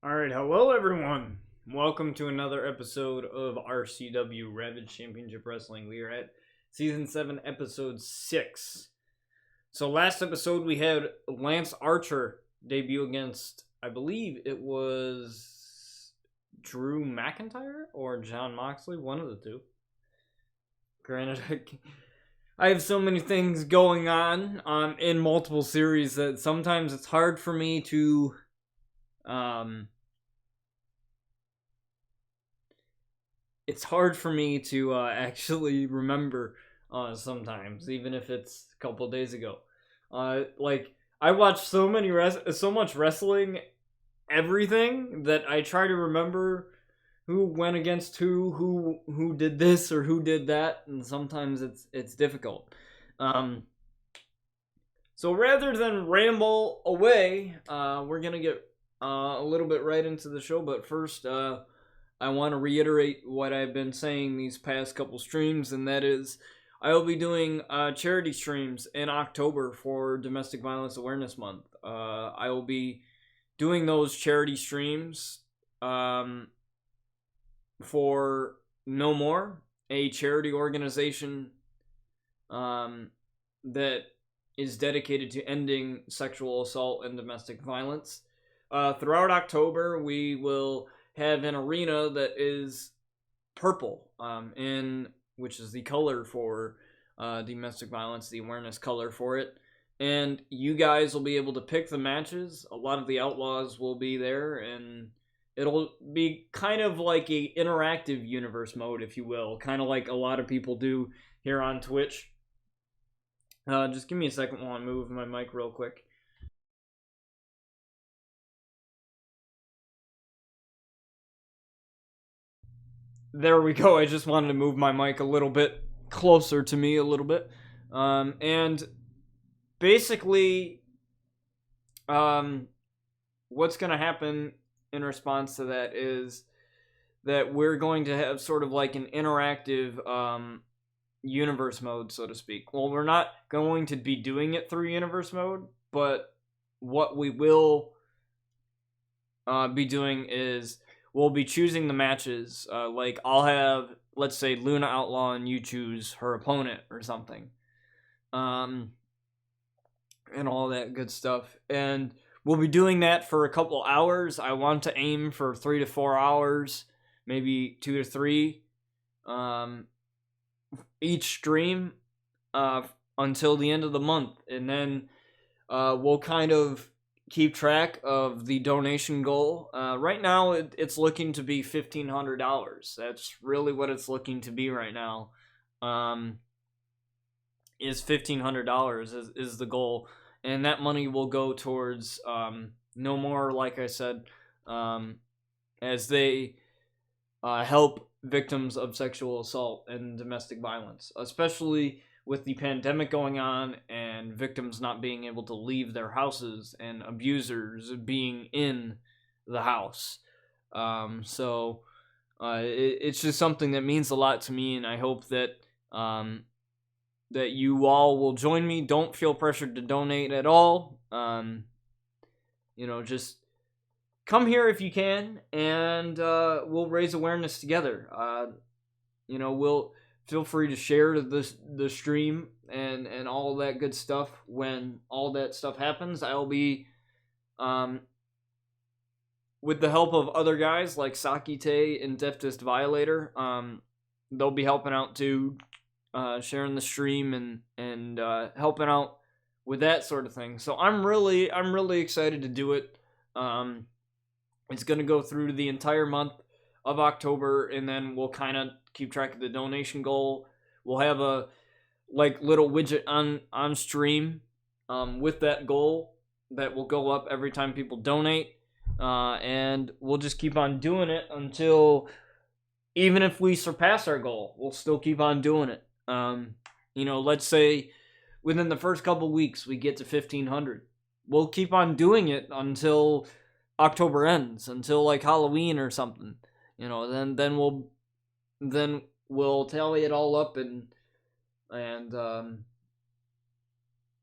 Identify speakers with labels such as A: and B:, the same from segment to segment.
A: Alright, hello everyone. Welcome to another episode of RCW Ravage Championship Wrestling. We are at Season 7, Episode 6. So last episode we had Lance Archer debut against, I believe it was Drew McIntyre or John Moxley, one of the two. Granted, I have so many things going on in multiple series that sometimes it's hard for me to actually remember sometimes, even if it's a couple days ago. I watched so much wrestling, everything, that I try to remember who went against who did this or who did that, and sometimes it's difficult. So rather than ramble away, we're gonna get a little bit right into the show. But first, I want to reiterate what I've been saying these past couple streams, and that is I will be doing charity streams in October for Domestic Violence Awareness Month. I will be doing those charity streams for No More, a charity organization that is dedicated to ending sexual assault and domestic violence. Throughout October, we will have an arena that is purple, which is the color for domestic violence, the awareness color for it. And you guys will be able to pick the matches. A lot of the Outlaws will be there, and it'll be kind of like a interactive universe mode, if you will, kind of like a lot of people do here on Twitch. Just give me a second while I move my mic real quick. There we go. I just wanted to move my mic a little bit closer to me a little bit. And basically, what's going to happen in response to that is that we're going to have sort of like an interactive universe mode, so to speak. Well, we're not going to be doing it through universe mode, but what we will be doing is we'll be choosing the matches. Like, I'll have, let's say, Luna Outlaw, and you choose her opponent or something. And all that good stuff. And we'll be doing that for a couple hours. I want to aim for 3 to 4 hours, maybe 2 to 3, each stream until the end of the month. And then we'll kind of keep track of the donation goal. Right now, it's looking to be $1,500. That's really what it's looking to be right now. Is $1,500 is the goal, and that money will go towards No More, like I said, as they help victims of sexual assault and domestic violence, especially with the pandemic going on and victims not being able to leave their houses and abusers being in the house. So it's just something that means a lot to me, and I hope that that you all will join me. Don't feel pressured to donate at all. Just come here if you can, and we'll raise awareness together. We'll feel free to share the stream and all that good stuff. When all that stuff happens, I'll be with the help of other guys like Sakite and Deftest Violator. They'll be helping out too, sharing the stream and helping out with that sort of thing. So I'm really excited to do it. It's going to go through the entire month of October, and then we'll kind of keep track of the donation goal. We'll have a little widget on stream with that goal that will go up every time people donate, and we'll just keep on doing it until, even if we surpass our goal, we'll still keep on doing it. Let's say within the first couple weeks we get to 1,500. We'll keep on doing it until October ends, until like Halloween or something. Then we'll tally it all up and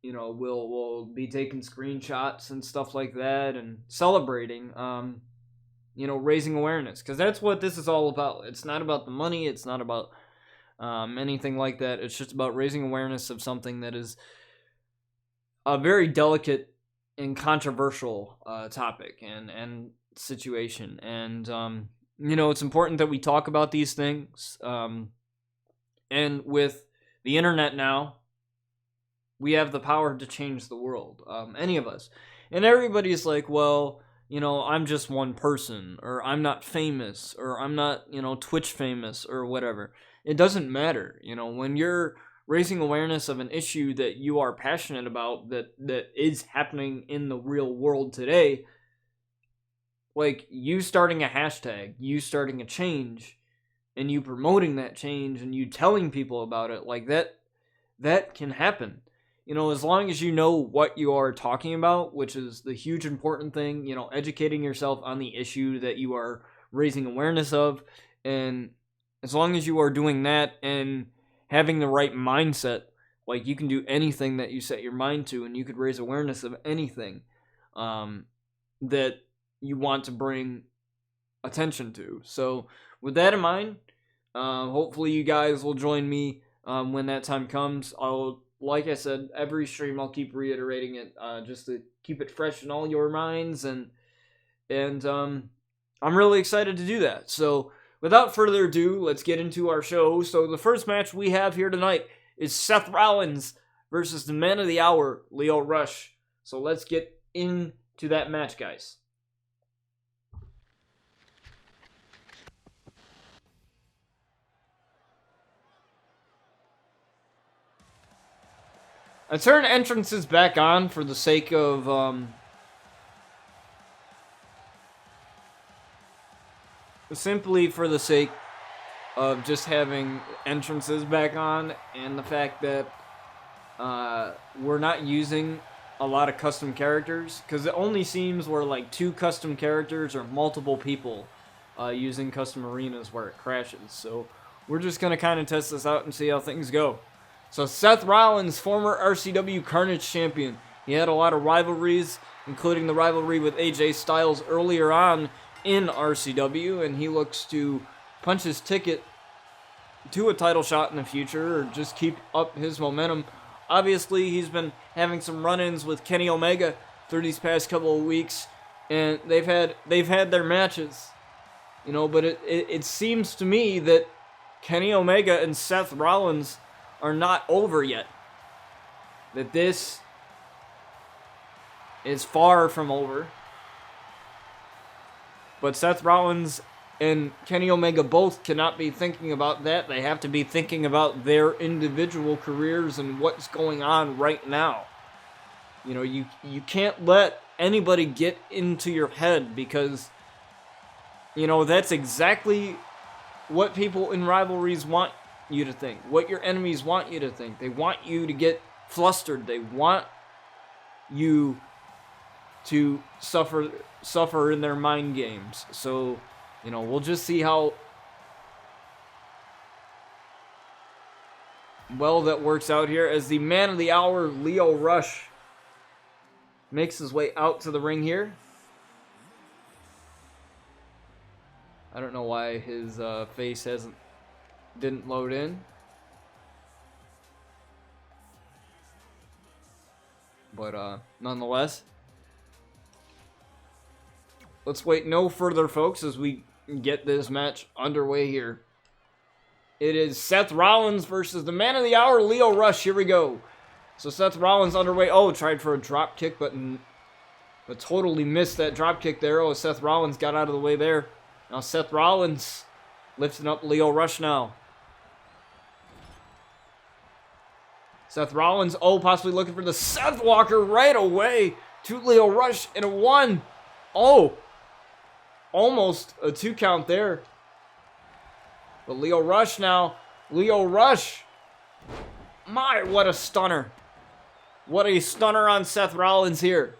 A: we'll be taking screenshots and stuff like that and celebrating. raising awareness, because that's what this is all about. It's not about the money. It's not about anything like that. It's just about raising awareness of something that is a very delicate and controversial topic and situation. And, it's important that we talk about these things. And with the internet now, we have the power to change the world. Any of us. And everybody's like, well, I'm just one person, or I'm not famous, or I'm not, Twitch famous, or whatever. It doesn't matter. When you're raising awareness of an issue that you are passionate about, that is happening in the real world today, like you starting a hashtag, you starting a change, and you promoting that change, and you telling people about it, like that can happen. As long as you know what you are talking about, which is the huge important thing, educating yourself on the issue that you are raising awareness of, and as long as you are doing that and having the right mindset, like you can do anything that you set your mind to, and you could raise awareness of anything that you want to bring attention to. So with that in mind, hopefully you guys will join me when that time comes. Like I said, every stream I'll keep reiterating it, just to keep it fresh in all your minds, and I'm really excited to do that. So without further ado, let's get into our show. So the first match we have here tonight is Seth Rollins versus the man of the hour, Lio Rush. So let's get into that match, guys. I turn entrances back on for the sake of, simply for the sake of just having entrances back on, and the fact that, we're not using a lot of custom characters, because it only seems we're like 2 custom characters or multiple people, using custom arenas where it crashes. So we're just gonna kind of test this out and see how things go. So Seth Rollins, former RCW Carnage champion. He had a lot of rivalries, including the rivalry with AJ Styles earlier on in RCW, and he looks to punch his ticket to a title shot in the future, or just keep up his momentum. Obviously, he's been having some run-ins with Kenny Omega through these past couple of weeks, and they've had their matches. But it seems to me that Kenny Omega and Seth Rollins are not over yet. That this is far from over. But Seth Rollins and Kenny Omega both cannot be thinking about that. They have to be thinking about their individual careers and what's going on right now. You can't let anybody get into your head, because that's exactly what people in rivalries want you to think, what your enemies want you to think. They want you to get flustered. They want you to suffer in their mind games. So, we'll just see how well that works out here, as the man of the hour, Lio Rush, makes his way out to the ring here. I don't know why his face didn't load in. But nonetheless, let's wait no further, folks, as we get this match underway here. It is Seth Rollins versus the man of the hour, Lio Rush. Here we go. So Seth Rollins underway. Oh, tried for a drop kick, but totally missed that drop kick there. Oh, Seth Rollins got out of the way there. Now Seth Rollins lifting up Lio Rush now. Seth Rollins, possibly looking for the Seth Walker right away to Lio Rush in a 1. Oh, almost a 2 count there. But Lio Rush now. Lio Rush. My, what a stunner. What a stunner on Seth Rollins here.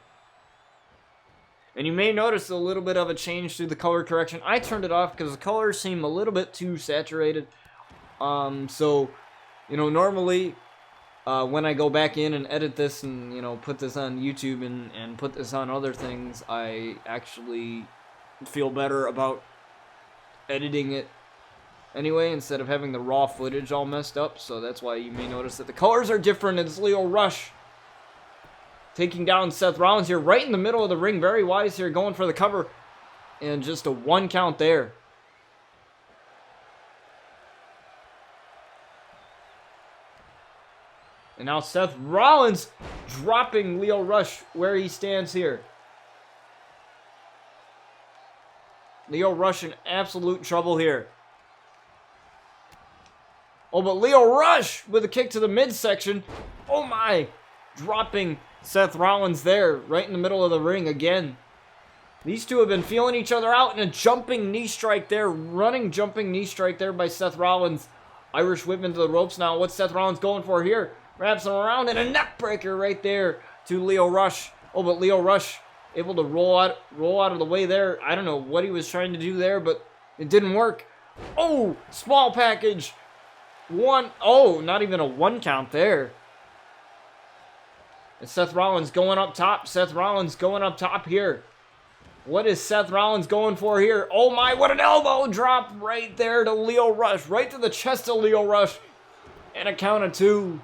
A: And you may notice a little bit of a change to the color correction. I turned it off because the colors seem a little bit too saturated. So, normally when I go back in and edit this and, put this on YouTube and put this on other things, I actually feel better about editing it anyway, instead of having the raw footage all messed up. So that's why you may notice that the colors are different. It's Lio Rush taking down Seth Rollins here, right in the middle of the ring. Very wise here, going for the cover. And just a 1 count there. And now Seth Rollins dropping Lio Rush where he stands here. Lio Rush in absolute trouble here. Oh, but Lio Rush with a kick to the midsection. Oh my! Dropping Seth Rollins there, right in the middle of the ring again. These two have been feeling each other out, and a jumping knee strike there. Running jumping knee strike there by Seth Rollins. Irish whip into the ropes now. What's Seth Rollins going for here? Wraps him around, and a neck breaker right there to Lio Rush. Oh, but Lio Rush able to roll out of the way there. I don't know what he was trying to do there, but it didn't work. Oh, small package. Not even a 1 count there. And Seth Rollins going up top. Seth Rollins going up top here. What is Seth Rollins going for here? Oh my, what an elbow drop right there to Lio Rush. Right to the chest of Lio Rush. And a count of 2.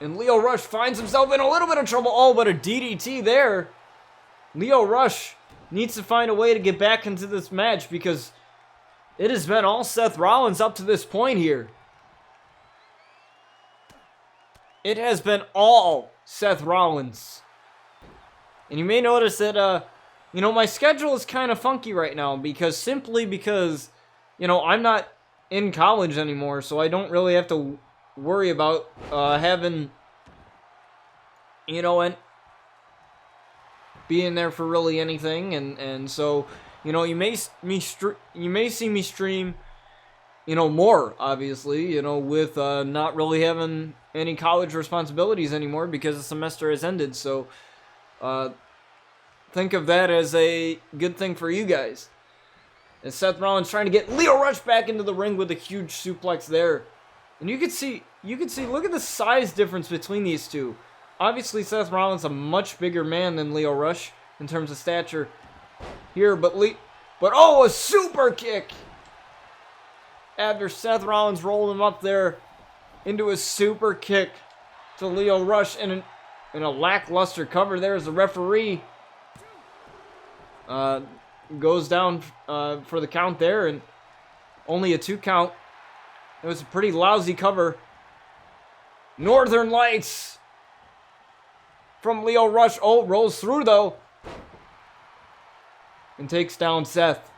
A: And Lio Rush finds himself in a little bit of trouble. Oh, but a DDT there. Lio Rush needs to find a way to get back into this match, because it has been all Seth Rollins up to this point here. It has been all Seth Rollins. And you may notice that, my schedule is kind of funky right now, because I'm not in college anymore, so I don't really have to worry about having, and being there for really anything, and so, you may see me stream, more, obviously, with not really having any college responsibilities anymore because the semester has ended. So think of that as a good thing for you guys. And Seth Rollins trying to get Lio Rush back into the ring with a huge suplex there. And you can see, look at the size difference between these two. Obviously, Seth Rollins a much bigger man than Lio Rush in terms of stature here, but a super kick after Seth Rollins rolled him up there into a super kick to Lio Rush, and a lackluster cover there as the referee goes down for the count there, and only a 2 count. It was a pretty lousy cover. Northern Lights from Lio Rush. Oh, rolls through though. And takes down Seth.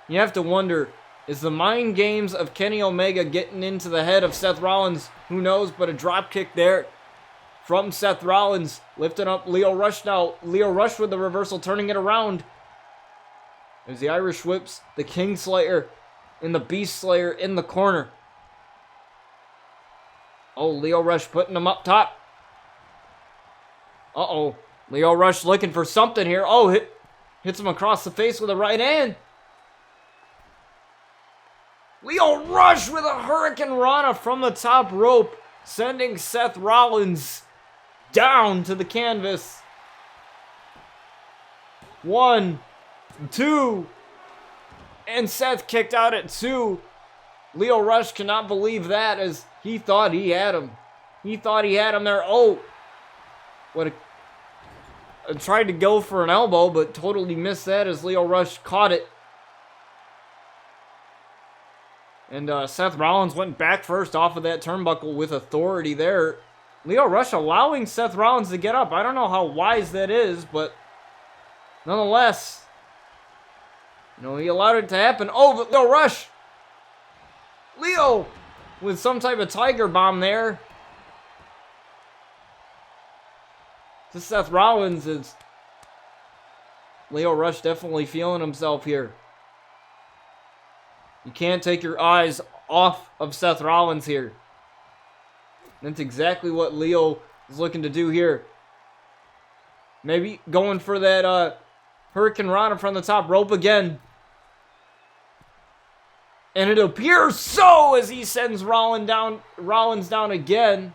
A: You have to wonder, is the mind games of Kenny Omega getting into the head of Seth Rollins? Who knows, but a drop kick there from Seth Rollins. Lifting up Lio Rush now. Lio Rush with the reversal, turning it around. There's the Irish whips, the King Slayer, and the Beast Slayer in the corner. Oh, Lio Rush putting him up top. Uh-oh. Lio Rush looking for something here. Oh, hits him across the face with a right hand. Lio Rush with a Hurricane Rana from the top rope, sending Seth Rollins down to the canvas. 1, 2, and Seth kicked out at 2. Lio Rush cannot believe that, as he thought he had him. He thought he had him there. Oh, tried to go for an elbow, but totally missed that as Lio Rush caught it. And Seth Rollins went back first off of that turnbuckle with authority there. Lio Rush allowing Seth Rollins to get up. I don't know how wise that is, but nonetheless, he allowed it to happen. Oh, but Lio Rush! Lio with some type of tiger bomb there. To Seth Rollins is Lio Rush definitely feeling himself here. You can't take your eyes off of Seth Rollins here. That's exactly what Lio is looking to do here. Maybe going for that Hurricane Rana from the top rope again. And it appears so as he sends Rollins down again.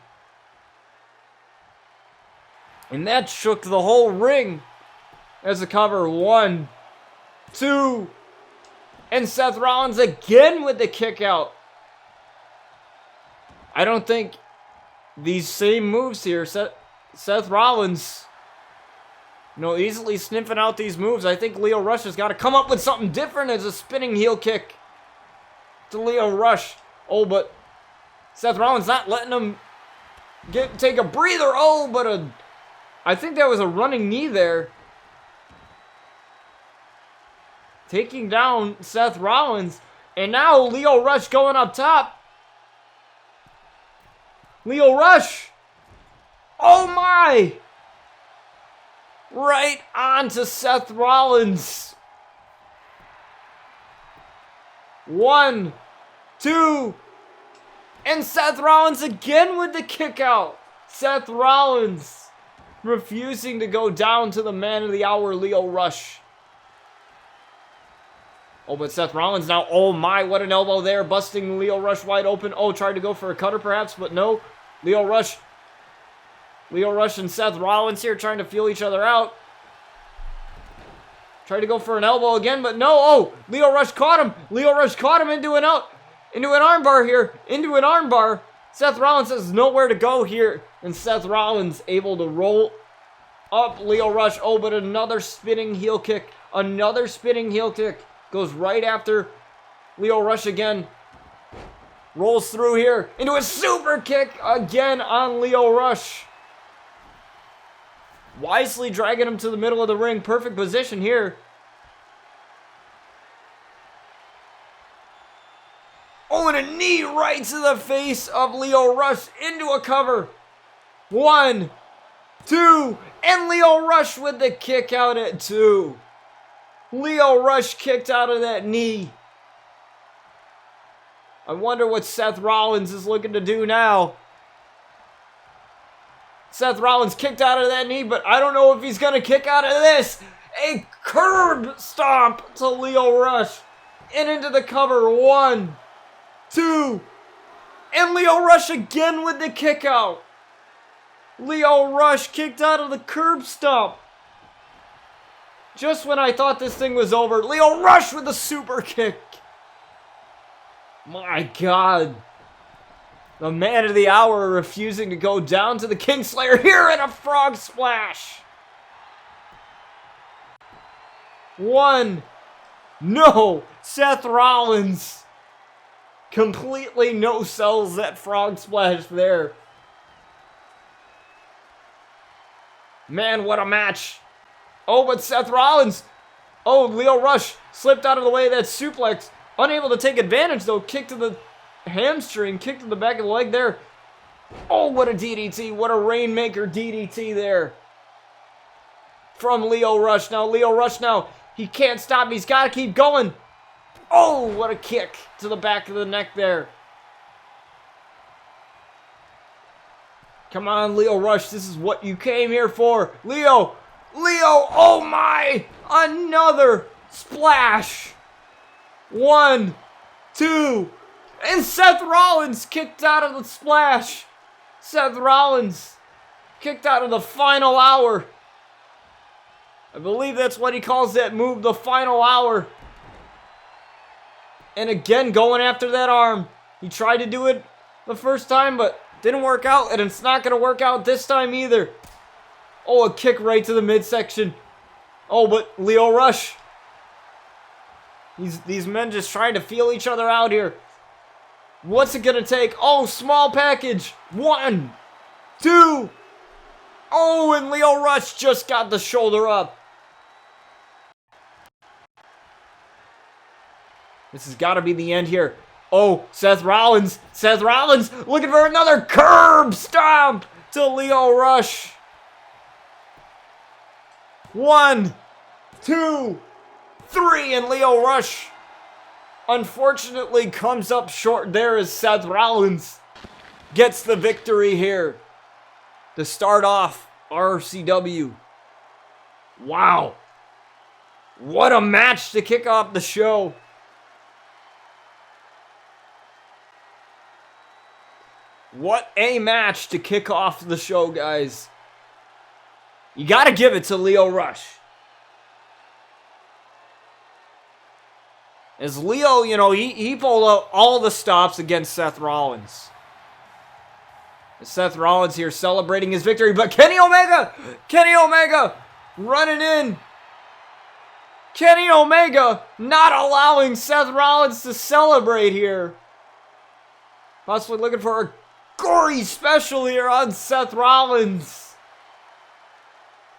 A: And that shook the whole ring. As a cover. 1, 2. And Seth Rollins again with the kick out. I don't think these same moves here. Seth Rollins, easily sniffing out these moves. I think Lio Rush has got to come up with something different as a spinning heel kick to Lio Rush. Oh, but Seth Rollins not letting him take a breather. Oh, but I think that was a running knee there. Taking down Seth Rollins. And now Lio Rush going up top. Lio Rush. Oh my. Right onto Seth Rollins. 1, 2. And Seth Rollins again with the kick out. Seth Rollins refusing to go down to the man of the hour, Lio Rush. Oh, but Seth Rollins now, oh my, what an elbow there, busting Lio Rush wide open. Oh, tried to go for a cutter perhaps, but no. Lio Rush and Seth Rollins here trying to feel each other out. Tried to go for an elbow again, but no. Oh, Lio Rush caught him. Lio Rush caught him into an armbar here. Into an armbar. Seth Rollins has nowhere to go here. And Seth Rollins able to roll up Lio Rush. Oh, but another spinning heel kick. Another spinning heel kick. Goes right after Lio Rush again. Rolls through here into a super kick again on Lio Rush. Wisely dragging him to the middle of the ring. Perfect position here. Oh, and a knee right to the face of Lio Rush into a cover. 1, 2, and Lio Rush with the kick out at 2. Lio Rush kicked out of that knee. I wonder what Seth Rollins is looking to do now. Seth Rollins kicked out of that knee, but I don't know if he's going to kick out of this. A curb stomp to Lio Rush. And into the cover. 1, 2. And Lio Rush again with the kick out. Lio Rush kicked out of the curb stomp. Just when I thought this thing was over, Lio Rush with the super kick. My God. The man of the hour refusing to go down to the Kingslayer here in a frog splash. 1. No. Seth Rollins completely no-sells that frog splash there. Man, what a match. Oh, but Seth Rollins. Oh, Lio Rush slipped out of the way of that suplex. Unable to take advantage, though. Kick to the hamstring. Kick to the back of the leg there. Oh, what a DDT. What a Rainmaker DDT there. From Lio Rush. Now, Lio Rush now. He can't stop. He's got to keep going. Oh, what a kick to the back of the neck there. Come on, Lio Rush. This is what you came here for. Lio, oh my! Another splash. 1, 2, and Seth Rollins kicked out of the splash. Seth Rollins kicked out of the final hour. I believe that's what he calls that move, the final hour. And again, going after that arm. He tried to do it the first time, but didn't work out, and it's not going to work out this time either. Oh, a kick right to the midsection. Oh, but Lio Rush. These men just trying to feel each other out here. What's it going to take? Oh, small package. 1, 2. Oh, and Lio Rush just got the shoulder up. This has got to be the end here. Oh, Seth Rollins looking for another curb stomp to Lio Rush. 1, 2, 3, and Lio Rush unfortunately comes up short there as Seth Rollins gets the victory here to start off RCW. Wow. What a match to kick off the show. What a match to kick off the show, guys. You got to give it to Lio Rush. As Lio, you know, he pulled out all the stops against Seth Rollins. Seth Rollins here celebrating his victory, but Kenny Omega running in. Kenny Omega not allowing Seth Rollins to celebrate here. Possibly looking for a gory special here on Seth Rollins.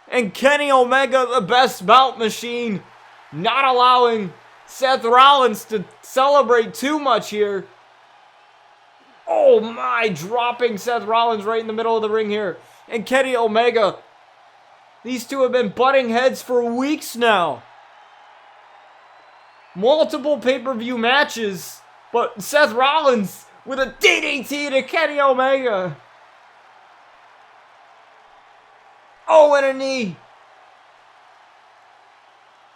A: And Kenny Omega, the best bout machine, not allowing Seth Rollins to celebrate too much here. Oh my, dropping Seth Rollins right in the middle of the ring here. And Kenny Omega. These two have been butting heads for weeks now. Multiple pay-per-view matches. But Seth Rollins with a DDT to Kenny Omega. Oh, and a knee.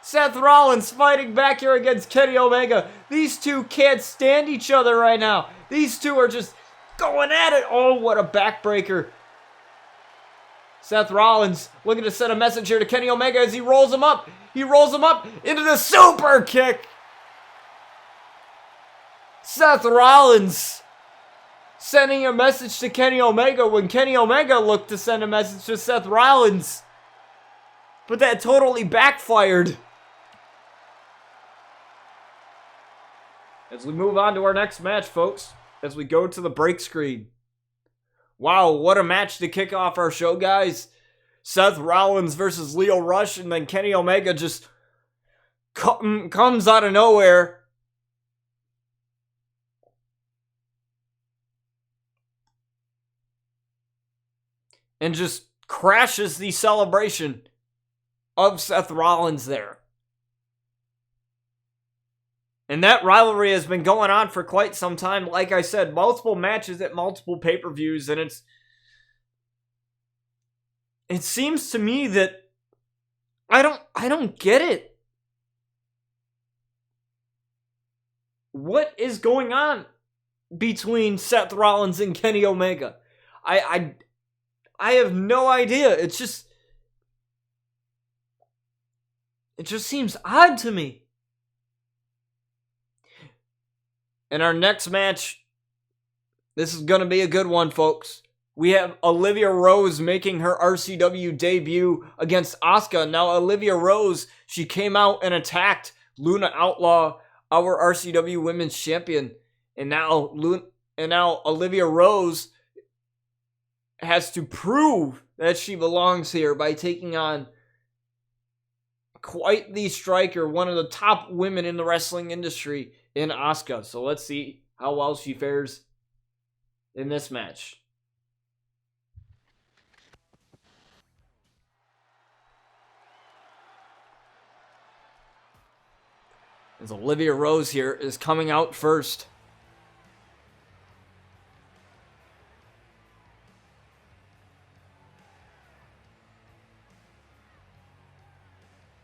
A: Seth Rollins fighting back here against Kenny Omega. These two can't stand each other right now. These two are just going at it. Oh, what a backbreaker. Seth Rollins looking to send a message here to Kenny Omega as he rolls him up. He rolls him up into the super kick. Seth Rollins sending a message to Kenny Omega when Kenny Omega looked to send a message to Seth Rollins. But that totally backfired. As we move on to our next match, folks, as we go to the break screen. Wow, what a match to kick off our show, guys. Seth Rollins versus Lio Rush, and then Kenny Omega just comes out of nowhere. And just crashes the celebration of Seth Rollins there. And that rivalry has been going on for quite some time. Like I said, multiple matches at multiple pay-per-views, and it seems to me that I don't get it. What is going on between Seth Rollins and Kenny Omega? I have no idea. It just seems odd to me. In our next match, this is going to be a good one, folks. We have Olivia Rose making her RCW debut against Asuka. Now, Olivia Rose, she came out and attacked Luna Outlaw, our RCW Women's Champion. And now Olivia Rose has to prove that she belongs here by taking on quite the striker, one of the top women in the wrestling industry, in Asuka. So let's see how well she fares in this match. As Olivia Rose here is coming out first.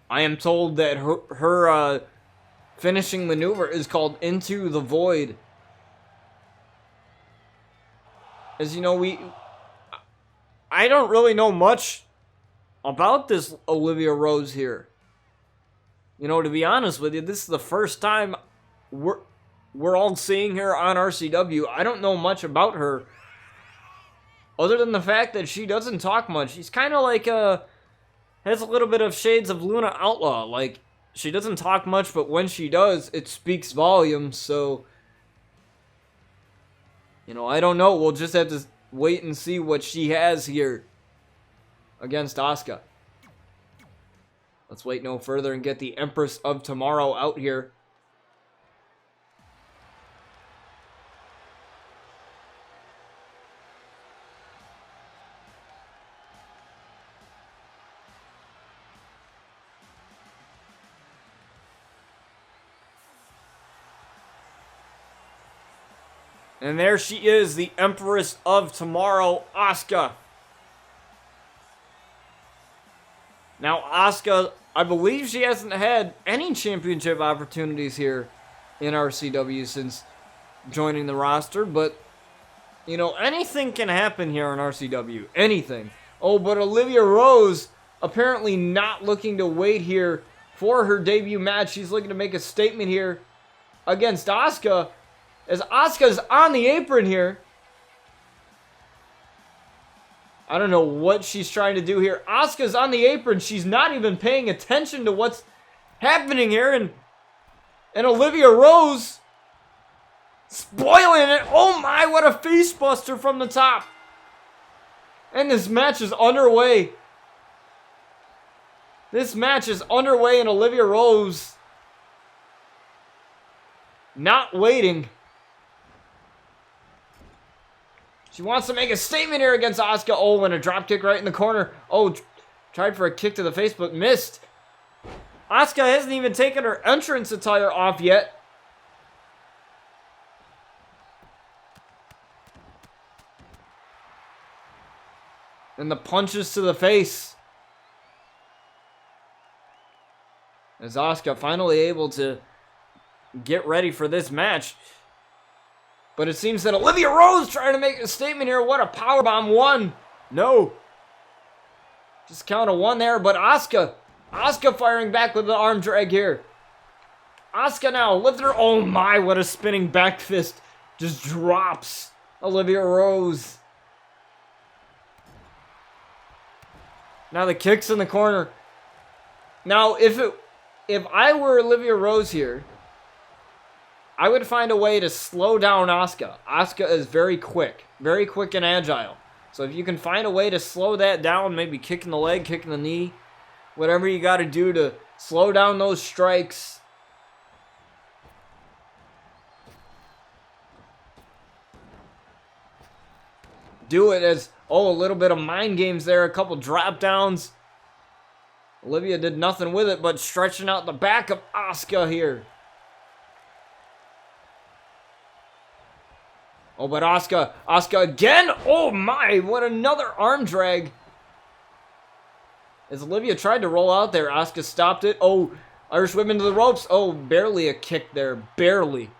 A: I am told that her finishing maneuver is called Into the Void. As you know, I don't really know much about this Olivia Rose here. You know, to be honest with you, this is the first time we're all seeing her on RCW. I don't know much about her, other than the fact that she doesn't talk much. She's kind of like has a little bit of shades of Luna Outlaw. Like, she doesn't talk much, but when she does, it speaks volumes. So, you know, I don't know. We'll just have to wait and see what she has here against Asuka. Let's wait no further and get the Empress of Tomorrow out here. And there she is, the Empress of Tomorrow, Asuka. Now, Asuka, I believe she hasn't had any championship opportunities here in RCW since joining the roster, but, you know, anything can happen here in RCW. Anything. Oh, but Olivia Rose apparently not looking to wait here for her debut match. She's looking to make a statement here against Asuka, as Asuka's on the apron here. I don't know what she's trying to do here. Asuka's on the apron. She's not even paying attention to what's happening here. And Olivia Rose spoiling it. Oh my, what a face buster from the top. And this match is underway. This match is underway, and Olivia Rose not waiting. She wants to make a statement here against Asuka. Oh, and a dropkick right in the corner. Oh, tried for a kick to the face, but missed. Asuka hasn't even taken her entrance attire off yet. And the punches to the face. As Asuka finally able to get ready for this match. But it seems that Olivia Rose trying to make a statement here. What a powerbomb. One. No. Just count a one there. But Asuka firing back with the arm drag here. Asuka now lifting her. Oh my, what a spinning back fist. Just drops Olivia Rose. Now the kicks in the corner. Now if I were Olivia Rose here, I would find a way to slow down Asuka. Asuka is very quick and agile. So if you can find a way to slow that down, maybe kicking the leg, kicking the knee, whatever you got to do to slow down those strikes. Do it as, oh, a little bit of mind games there, a couple drop downs. Olivia did nothing with it, but stretching out the back of Asuka here. Oh, but Asuka again. Oh my, what another arm drag. As Olivia tried to roll out there, Asuka stopped it. Oh, Irish whip into the ropes. Oh, barely a kick there, barely.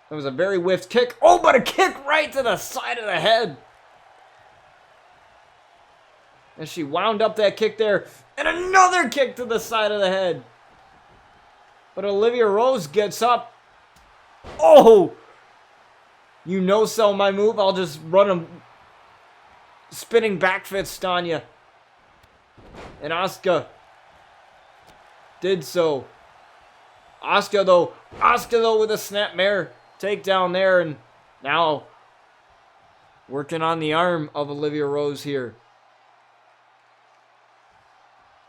A: That was a very whiffed kick. Oh, but a kick right to the side of the head. And she wound up that kick there. And another kick to the side of the head. But Olivia Rose gets up. Oh! You no-sell my move. I'll just run a spinning back fist on you. And Asuka did so. Asuka though with a snapmare takedown there, and now working on the arm of Olivia Rose here.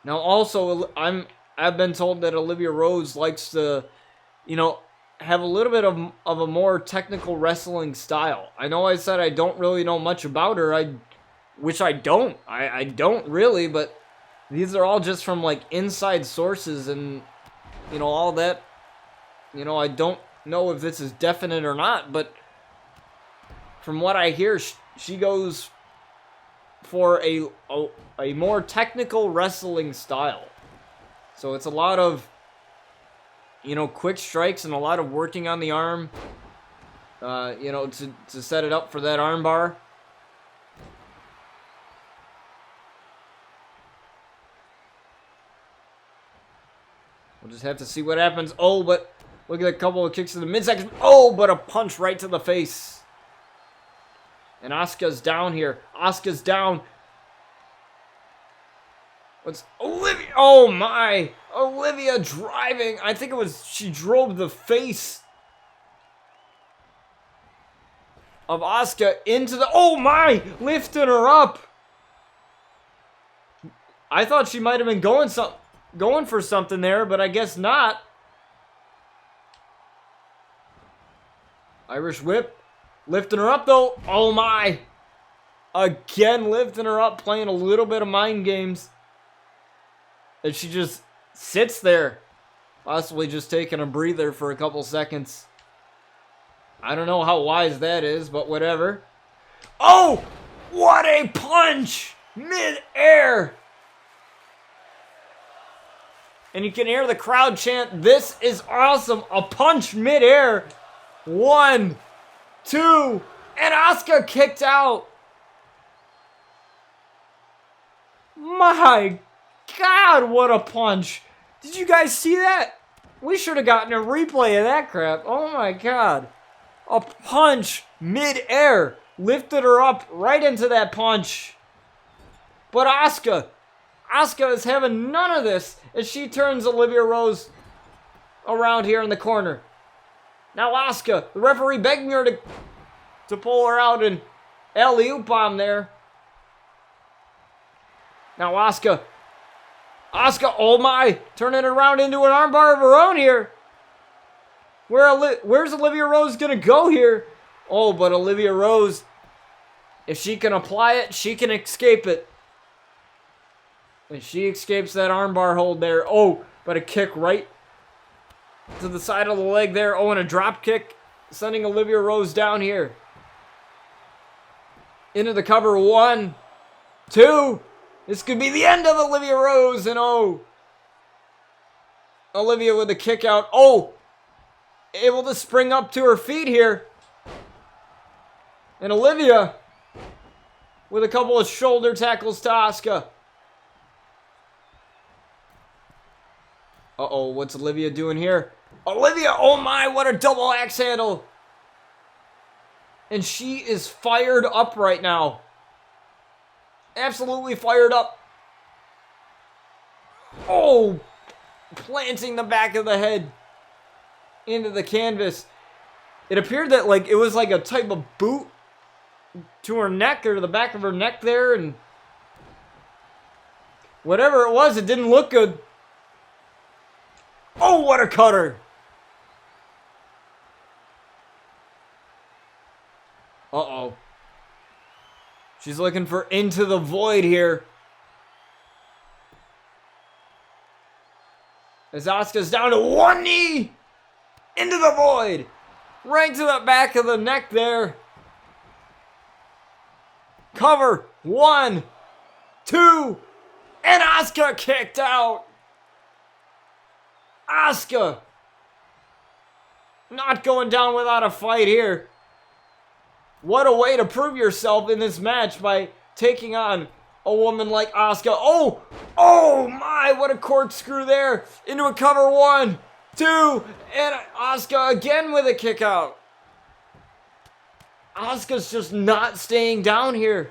A: Now also, I've been told that Olivia Rose likes to, have a little bit of a more technical wrestling style. I know I said I don't really know much about her, which I don't. I don't really, but these are all just from like inside sources and all that. I don't know if this is definite or not, but from what I hear, she goes for a more technical wrestling style. So it's a lot of quick strikes and a lot of working on the arm, to set it up for that arm bar. We'll just have to see what happens. Oh, but look at a couple of kicks in the midsection. Oh, but a punch right to the face. And Asuka's down here. Asuka's down. What's Olivia? Oh my! Olivia driving. I think she drove the face of Asuka into the. Oh my! Lifting her up. I thought she might have been going for something there, but I guess not. Irish whip. Lifting her up though. Oh my! Again lifting her up, playing a little bit of mind games. And she just sits there, possibly just taking a breather for a couple seconds. I don't know how wise that is, but whatever. Oh! What a punch! Mid-air! And you can hear the crowd chant, "This is awesome!" A punch mid-air. 1, 2, and Asuka kicked out. My God, what a punch. Did you guys see that? We should have gotten a replay of that crap. Oh my God. A punch mid-air. Lifted her up right into that punch. But Asuka is having none of this as she turns Olivia Rose around here in the corner. Now Asuka, the referee begging her to pull her out and alley-oop bomb there. Now Asuka, oh my, turning it around into an armbar of her own here. Where's Olivia Rose gonna go here? Oh, but Olivia Rose, if she can apply it, she can escape it. And she escapes that armbar hold there. Oh, but a kick right to the side of the leg there. Oh, and a drop kick, sending Olivia Rose down here. Into the cover, 1, 2. This could be the end of Olivia Rose, and oh, Olivia with a kick out. Oh, able to spring up to her feet here. And Olivia with a couple of shoulder tackles to Asuka. Uh-oh, what's Olivia doing here? Olivia, oh my, what a double axe handle. And she is fired up right now. Absolutely fired up. Oh, planting the back of the head into the canvas. It appeared that like it was like a type of boot to her neck or to the back of her neck there, and whatever it was, it didn't look good. Oh, what a cutter. Uh-oh. She's looking for Into the Void here. As Asuka's down to one knee. Into the Void. Right to the back of the neck there. Cover. 1, 2. And Asuka kicked out. Asuka. Not going down without a fight here. What a way to prove yourself in this match by taking on a woman like Asuka. Oh! Oh my! What a corkscrew there! Into a cover. 1, 2, and Asuka again with a kick out. Asuka's just not staying down here.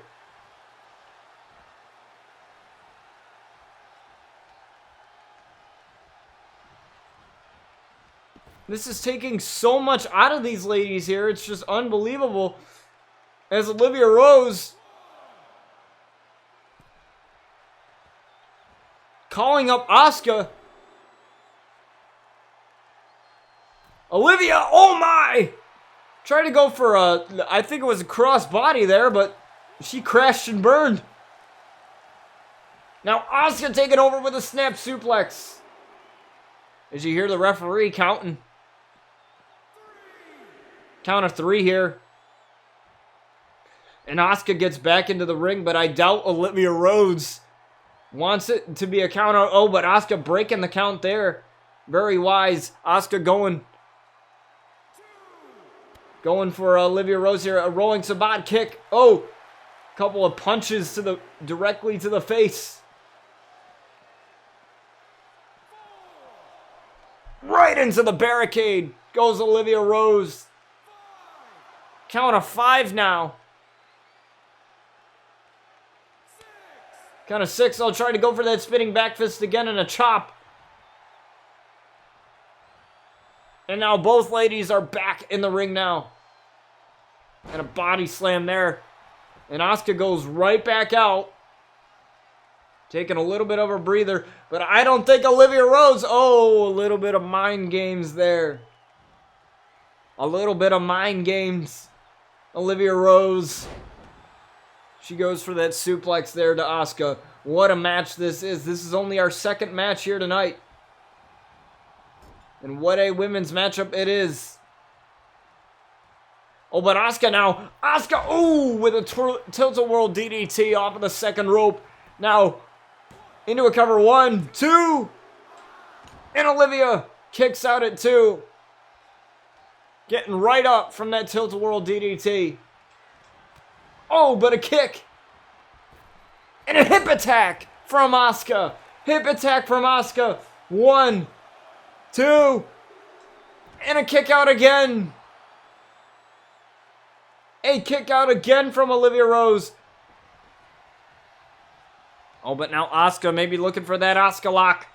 A: This is taking so much out of these ladies here. It's just unbelievable. As Olivia Rose calling up Asuka. Olivia, oh my! Tried to go for I think it was a cross body there, but she crashed and burned. Now Asuka taking over with a snap suplex. As you hear the referee counting. Count of 3 here. And Asuka gets back into the ring, but I doubt Olivia Rose wants it to be a count out. Oh, but Asuka breaking the count there. Very wise. Asuka going for Olivia Rose here. A rolling Sabat kick. Oh, couple of punches directly to the face. Right into the barricade goes Olivia Rose. Count of 5 now. Count of 6. I'll try to go for that spinning back fist again and a chop. And now both ladies are back in the ring now. And a body slam there. And Asuka goes right back out. Taking a little bit of a breather. But I don't think Olivia Rose. Oh, a little bit of mind games there. A little bit of mind games. Olivia Rose. She goes for that suplex there to Asuka. What a match this is. This is only our second match here tonight. And what a women's matchup it is. Oh, but Asuka now. Asuka, ooh, with a tilt-a-whirl DDT off of the second rope. Now, into a cover. 1, 2. And Olivia kicks out at 2. Getting right up from that tilt-a-whirl DDT. Oh, but a kick. And a hip attack from Asuka. Hip attack from Asuka. 1, 2, and a kick out again. A kick out again from Olivia Rose. Oh, but now Asuka may be looking for that Asuka lock.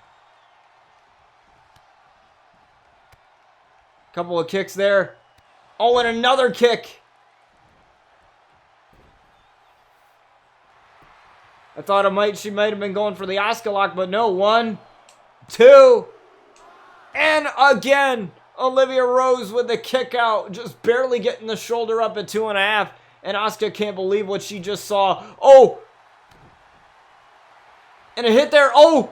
A: Couple of kicks there. Oh, and another kick. I thought she might have been going for the Asuka lock, but no. 1, 2, and again, Olivia Rose with the kick out, just barely getting the shoulder up at 2.5, and Asuka can't believe what she just saw. Oh, and a hit there. Oh,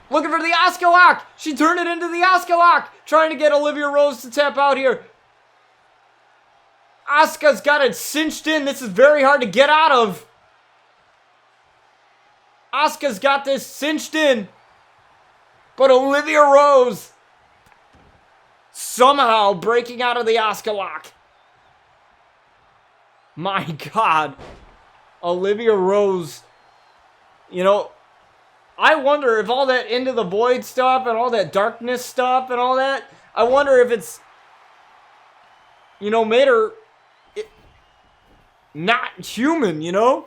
A: looking for the Asuka lock. She turned it into the Asuka lock, trying to get Olivia Rose to tap out here. Asuka's got it cinched in. This is very hard to get out of. Asuka's got this cinched in. But Olivia Rose somehow breaking out of the Asuka lock. My God. Olivia Rose. You know, I wonder if all that Into the Void stuff and all that darkness stuff and all that, I wonder if it's, you know, made her not human, you know?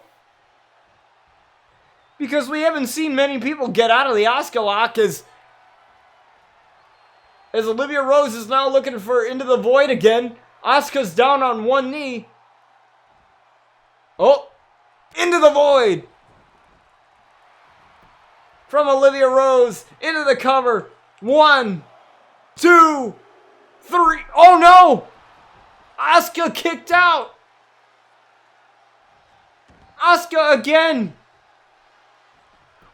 A: Because we haven't seen many people get out of the Asuka lock as Olivia Rose is now looking for Into the Void again. Asuka's down on one knee. Oh, Into the Void. From Olivia Rose into the cover. 1, 2, 3. Oh no! Asuka kicked out. Asuka again.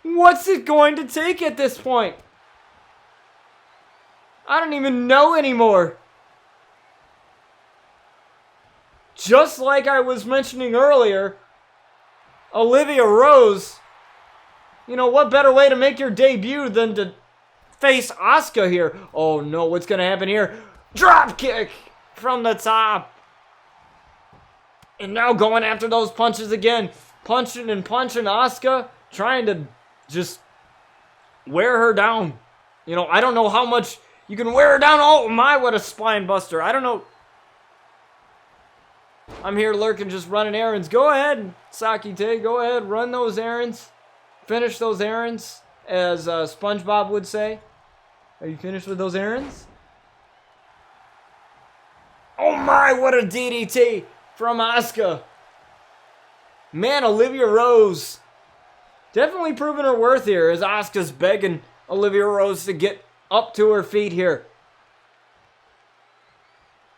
A: What's it going to take at this point? I don't even know anymore. Just like I was mentioning earlier, Olivia Rose, you know, what better way to make your debut than to face Asuka here? Oh no, what's going to happen here? Drop kick from the top. And now going after those punches again. Punching and punching Asuka, trying to just wear her down. You know, I don't know how much you can wear her down. Oh my, what a spine buster. I don't know. I'm here lurking, just running errands. Go ahead, Sakite. Go ahead, run those errands. Finish those errands, as SpongeBob would say. Are you finished with those errands? Oh my, what a DDT from Asuka. Man, Olivia Rose definitely proving her worth here as Asuka's begging Olivia Rose to get up to her feet here.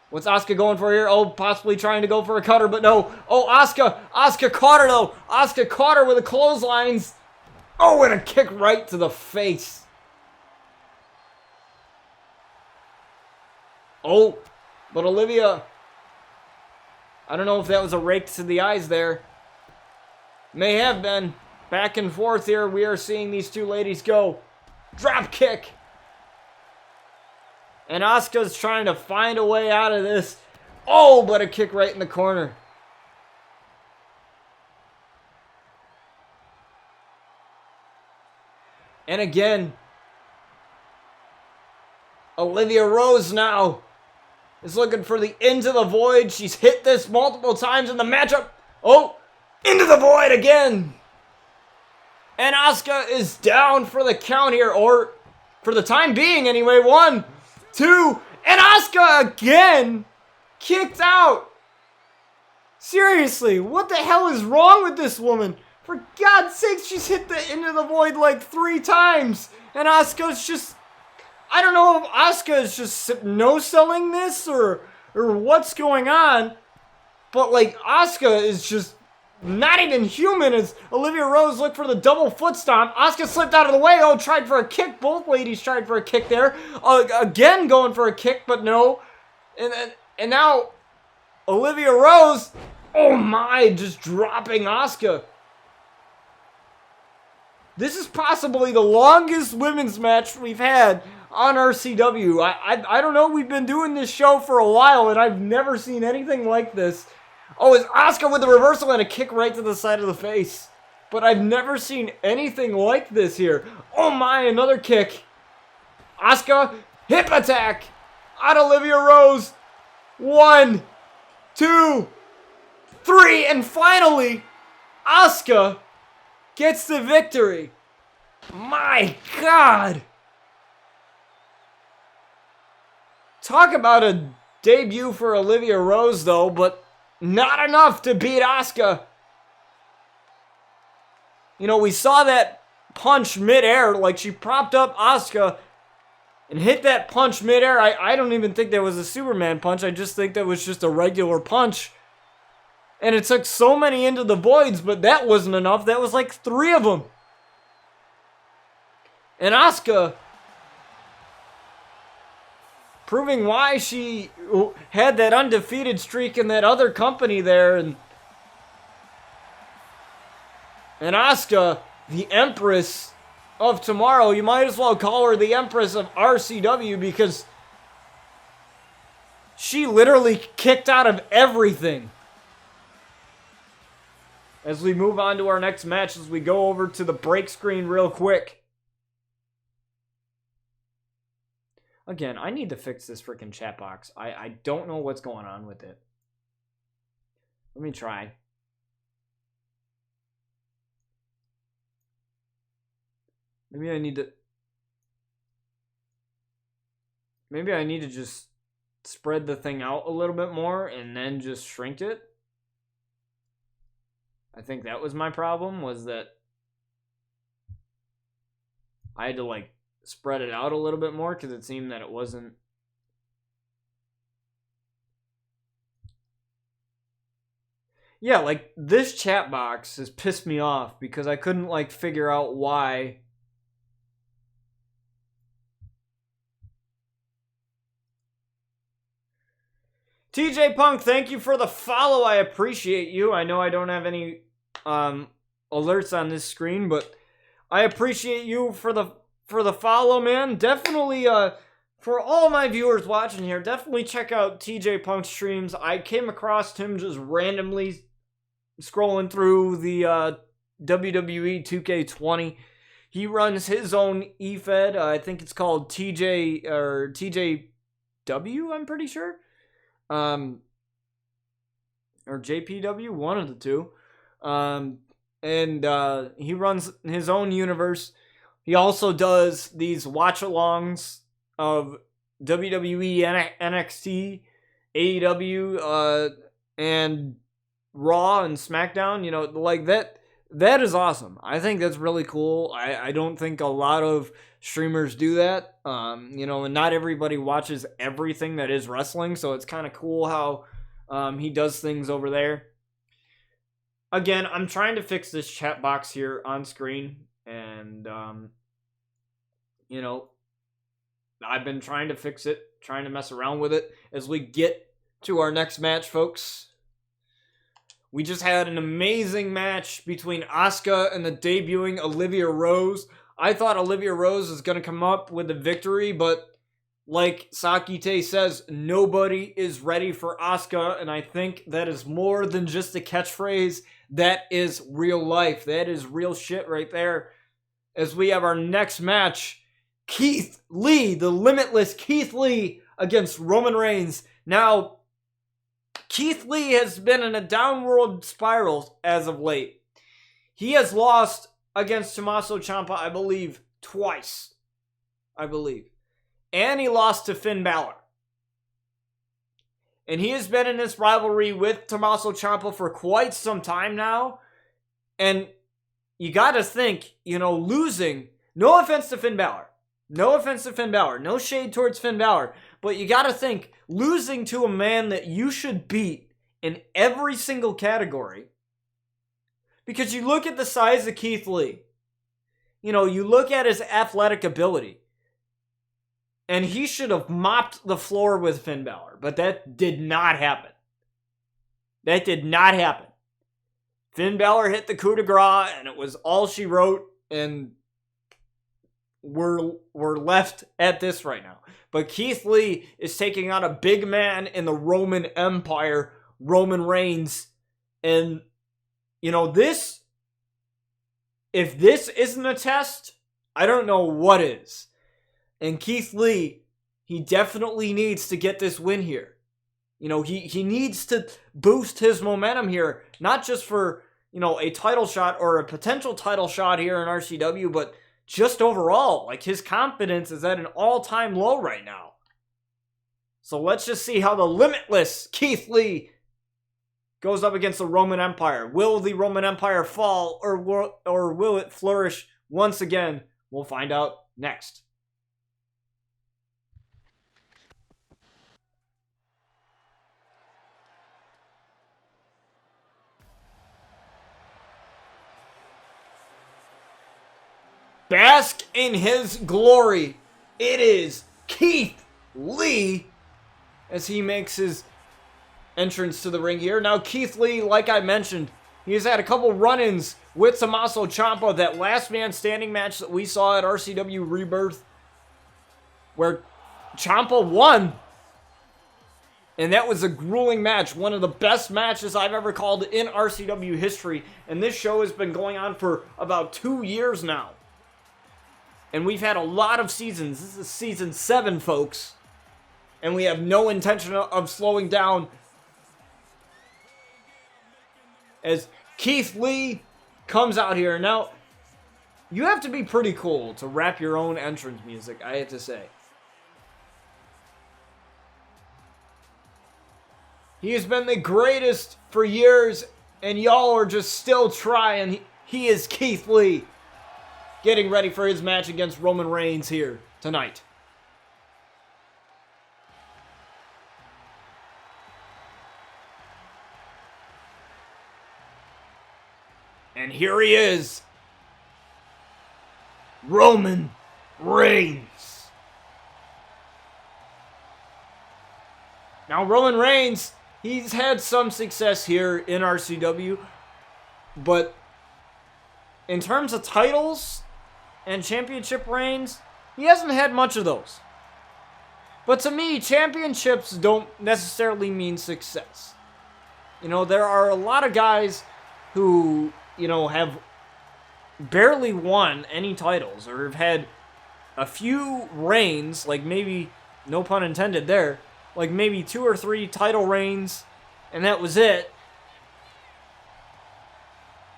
A: What's Asuka going for here? Oh, possibly trying to go for a cutter, but no. Oh, Asuka. Asuka caught her, though. Asuka caught her with the clotheslines. Oh, and a kick right to the face. Oh, but Olivia, I don't know if that was a rake to the eyes there. May have been. Back and forth here, we are seeing these two ladies go. Drop kick. And Asuka's trying to find a way out of this. Oh, but a kick right in the corner. And again, Olivia Rose now is looking for the Into the Void. She's hit this multiple times in the matchup. Oh, Into the Void again. And Asuka is down for the count here, or for the time being anyway. 1, 2, and Asuka again kicked out. Seriously, what the hell is wrong with this woman? For God's sake, she's hit the Into the Void like 3 times. And Asuka's just, I don't know if Asuka is just no-selling this or what's going on. But like, Asuka is just not even human as Olivia Rose looked for the double foot stomp. Asuka slipped out of the way. Oh, tried for a kick. Both ladies tried for a kick there. Again going for a kick, but no. And now Olivia Rose, oh my, just dropping Asuka. This is possibly the longest women's match we've had on RCW. I don't know, we've been doing this show for a while and I've never seen anything like this. Oh, it's Asuka with the reversal and a kick right to the side of the face. But I've never seen anything like this here. Oh my, another kick. Asuka, hip attack on Olivia Rose. 1, 2, 3, and finally, Asuka gets the victory. My God. Talk about a debut for Olivia Rose, though, but not enough to beat Asuka. You know, we saw that punch midair, like she propped up Asuka and hit that punch midair. I don't even think that was a Superman punch. I just think that was just a regular punch. And it took so many into the voids, but that wasn't enough. That was like 3 of them. And Asuka, proving why she had that undefeated streak in that other company there. And Asuka, the Empress of Tomorrow, you might as well call her the Empress of RCW because she literally kicked out of everything. As we move on to our next match, as we go over to the break screen real quick. Again, I need to fix this freaking chat box. I don't know what's going on with it. Let me try. Maybe I need to just spread the thing out a little bit more and then just shrink it. I think that was my problem, was that I had to like spread it out a little bit more because it seemed that it wasn't. Yeah, like this chat box has pissed me off because I couldn't like figure out why. TJ Punk, thank you for the follow. I appreciate you. I know I don't have any alerts on this screen, but I appreciate you for the follow, man. Definitely, for all my viewers watching here, definitely check out TJ Punk's streams. I came across him just randomly scrolling through the WWE 2K20. He runs his own eFed. I think it's called TJ or TJW, I'm pretty sure. Or JPW, one of the two. And he runs his own universe. He also does these watch-alongs of WWE, NXT, AEW, and Raw and SmackDown. You know, like that. That is awesome. I think that's really cool. I don't think a lot of streamers do that. You know, and not everybody watches everything that is wrestling, so it's kind of cool how he does things over there. Again, I'm trying to fix this chat box here on screen, and you know, I've been trying to fix it, trying to mess around with it as we get to our next match, folks. We just had an amazing match between Asuka and the debuting Olivia Rose. I thought Olivia Rose was going to come up with the victory, but like Sakite says, nobody is ready for Asuka, and I think that is more than just a catchphrase. That is real life. That is real shit right there. As we have our next match, Kieth Lee, the limitless Kieth Lee against Roman Reigns. Now, Kieth Lee has been in a downward spiral as of late. He has lost against Tommaso Ciampa, I believe, twice. And he lost to Finn Balor. And he has been in this rivalry with Tommaso Ciampa for quite some time now. And you gotta think, you know, losing, no offense to Finn Balor. No shade towards Finn Balor. But you gotta think, losing to a man that you should beat in every single category. Because you look at the size of Kieth Lee. You know, you look at his athletic ability. And he should have mopped the floor with Finn Balor. But that did not happen. Finn Balor hit the coup de grace, and it was all she wrote. And we're left at this right now. But Kieth Lee is taking on a big man in the Roman Empire, Roman Reigns. And, you know, this if this isn't a test, I don't know what is. And Kieth Lee, he definitely needs to get this win here. You know, he needs to boost his momentum here, not just for, you know, a title shot or a potential title shot here in RCW, but just overall. Like, his confidence is at an all-time low right now. So let's just see how the limitless Kieth Lee goes up against the Roman Empire. Will the Roman Empire fall, or will it flourish once again? We'll find out next. Bask in his glory. It is Kieth Lee as he makes his entrance to the ring here. Now, Kieth Lee, like I mentioned, he has had a couple run-ins with Tommaso Ciampa. That last man standing match that we saw at RCW Rebirth, where Ciampa won. And that was a grueling match. One of the best matches I've ever called in RCW history. And this show has been going on for about 2 years now. And we've had a lot of seasons. This is season 7, folks. And we have no intention of slowing down. As Kieth Lee comes out here. Now, you have to be pretty cool to rap your own entrance music, I have to say. He has been the greatest for years, and y'all are just still trying. He is Kieth Lee, getting ready for his match against Roman Reigns here tonight. And here he is, Roman Reigns. Now, Roman Reigns, he's had some success here in RCW, but in terms of titles and championship reigns, he hasn't had much of those. But to me, championships don't necessarily mean success. You know, there are a lot of guys who, you know, have barely won any titles or have had a few reigns, like maybe, no pun intended there, like maybe 2 or 3 title reigns, and that was it.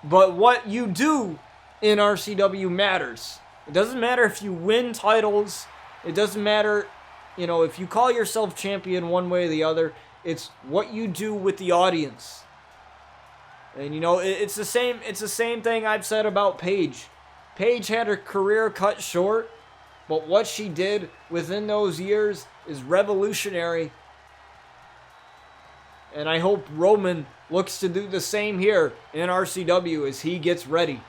A: But what you do in RCW matters. It doesn't matter if you win titles. It doesn't matter, you know, if you call yourself champion one way or the other. It's what you do with the audience. And, you know, it's the same thing I've said about Paige. Paige had her career cut short, but what she did within those years is revolutionary. And I hope Roman looks to do the same here in RCW as he gets ready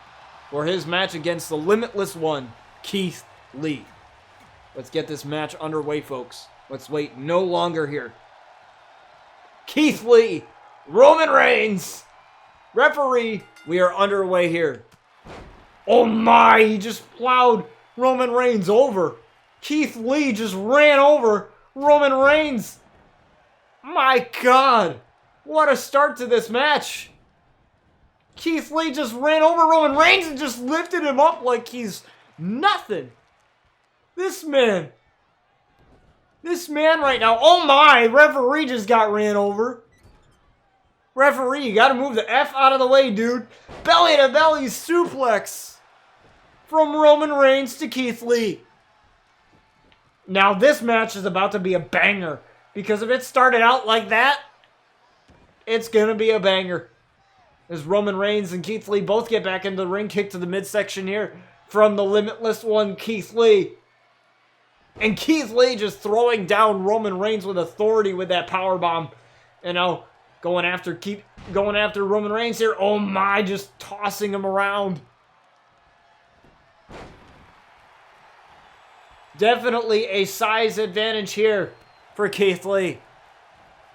A: for his match against the limitless one, Kieth Lee. Let's get this match underway, folks. Let's wait no longer here. Kieth Lee, Roman Reigns. Referee, we are underway here. Oh my, he just plowed Roman Reigns over. Kieth Lee just ran over Roman Reigns. My God, what a start to this match. Kieth Lee just ran over Roman Reigns and just lifted him up like he's nothing. This man right now, oh my, referee just got ran over. Referee, you gotta move the F out of the way, dude. Belly to belly suplex from Roman Reigns to Kieth Lee. Now this match is about to be a banger, because if it started out like that, it's gonna be a banger. As Roman Reigns and Kieth Lee both get back into the ring, kick to the midsection here from the limitless one, Kieth Lee. And Kieth Lee just throwing down Roman Reigns with authority with that powerbomb. And now going after Roman Reigns here. Oh my, just tossing him around. Definitely a size advantage here for Kieth Lee.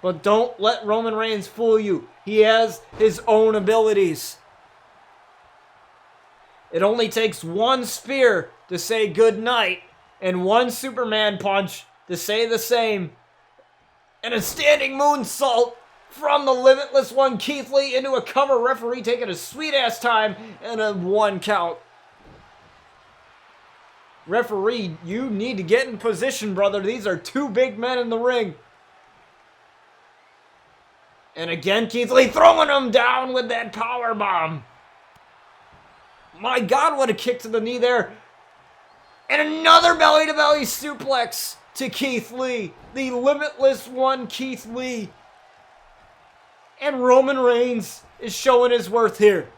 A: But don't let Roman Reigns fool you. He has his own abilities. It only takes one spear to say goodnight, and one Superman punch to say the same. And a standing moonsault from the limitless one, Kieth Lee, into a cover. Referee taking a sweet ass time and a 1 count. Referee, you need to get in position, brother. These are two big men in the ring. And again, Kieth Lee throwing him down with that power bomb. My God, what a kick to the knee there. And another belly-to-belly suplex to Kieth Lee. The Limitless One, Kieth Lee. And Roman Reigns is showing his worth here.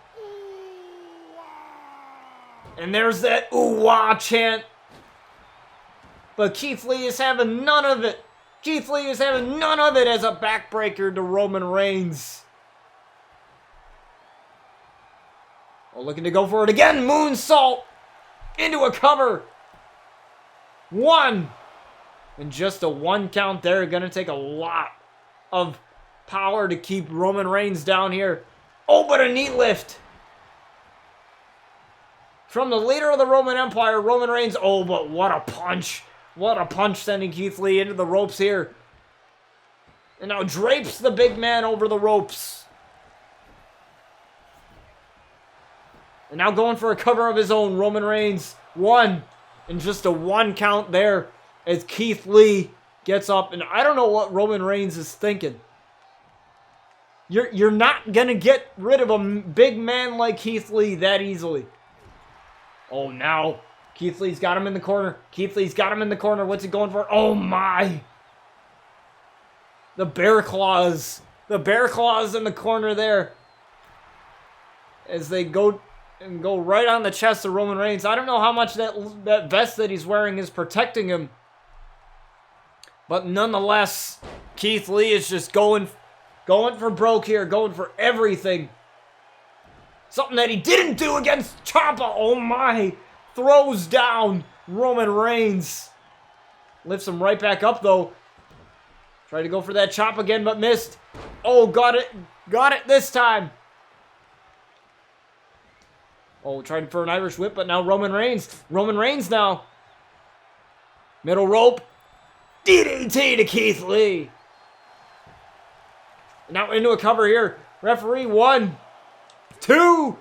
A: And there's that ooh-wah chant. But Kieth Lee is having none of it. Kieth Lee is having none of it as a backbreaker to Roman Reigns. Oh, looking to go for it again. Moonsault into a cover. One. And just a one count there. Going to take a lot of power to keep Roman Reigns down here. Oh, but a knee lift. From the leader of the Roman Empire, Roman Reigns. Oh, but what a punch. What a punch sending Kieth Lee into the ropes here. And now drapes the big man over the ropes. And now going for a cover of his own, Roman Reigns. One. And just a one count there as Kieth Lee gets up. And I don't know what Roman Reigns is thinking. You're not going to get rid of a big man like Kieth Lee that easily. Oh, now Kieth Lee's got him in the corner. Kieth Lee's got him in the corner. What's he going for? Oh, my. The bear claws. The bear claws in the corner there. As they go right on the chest of Roman Reigns. I don't know how much that vest that he's wearing is protecting him. But nonetheless, Kieth Lee is just going for broke here. Going for everything. Something that he didn't do against Ciampa. Oh, my. Throws down Roman Reigns. Lifts him right back up, though. Tried to go for that chop again, but missed. Oh, got it. Got it this time. Oh, tried for an Irish whip, but now Roman Reigns. Roman Reigns now. Middle rope. DDT to Kieth Lee. Now into a cover here. Referee, 1, 2.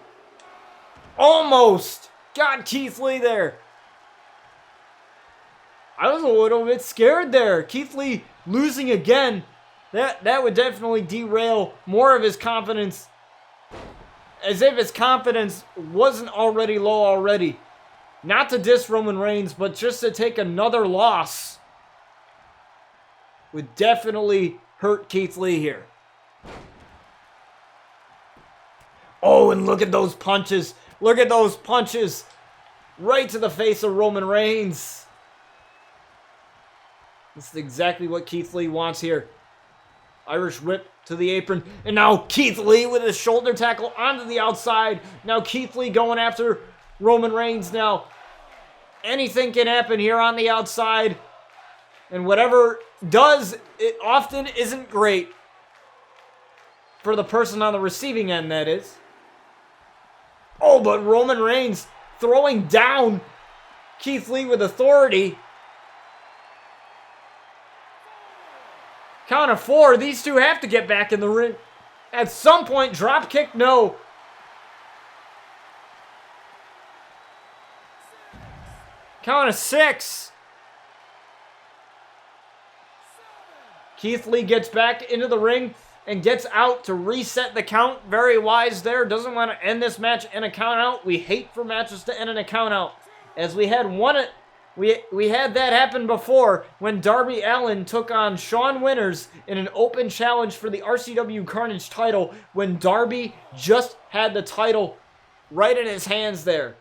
A: Almost. Got Kieth Lee there. I was a little bit scared there. Kieth Lee losing again. That would definitely derail more of his confidence. As if his confidence wasn't already low already. Not to diss Roman Reigns, but just to take another loss would definitely hurt Kieth Lee here. Oh, and look at those punches. Look at those punches. Right to the face of Roman Reigns. This is exactly what Kieth Lee wants here. Irish whip to the apron. And now Kieth Lee with his shoulder tackle onto the outside. Now Kieth Lee going after Roman Reigns now. Anything can happen here on the outside. And whatever does, it often isn't great. For the person on the receiving end, that is. Oh, but Roman Reigns throwing down Kieth Lee with authority. Count of 4. These two have to get back in the ring. At some point, drop kick, no. Count of 6. Kieth Lee gets back into the ring and gets out to reset the count. Very wise there. Doesn't want to end this match in a count out. We hate for matches to end in a count out. As we had we had that happen before when Darby Allin took on Shawn Winters in an open challenge for the RCW Carnage title when Darby just had the title right in his hands there.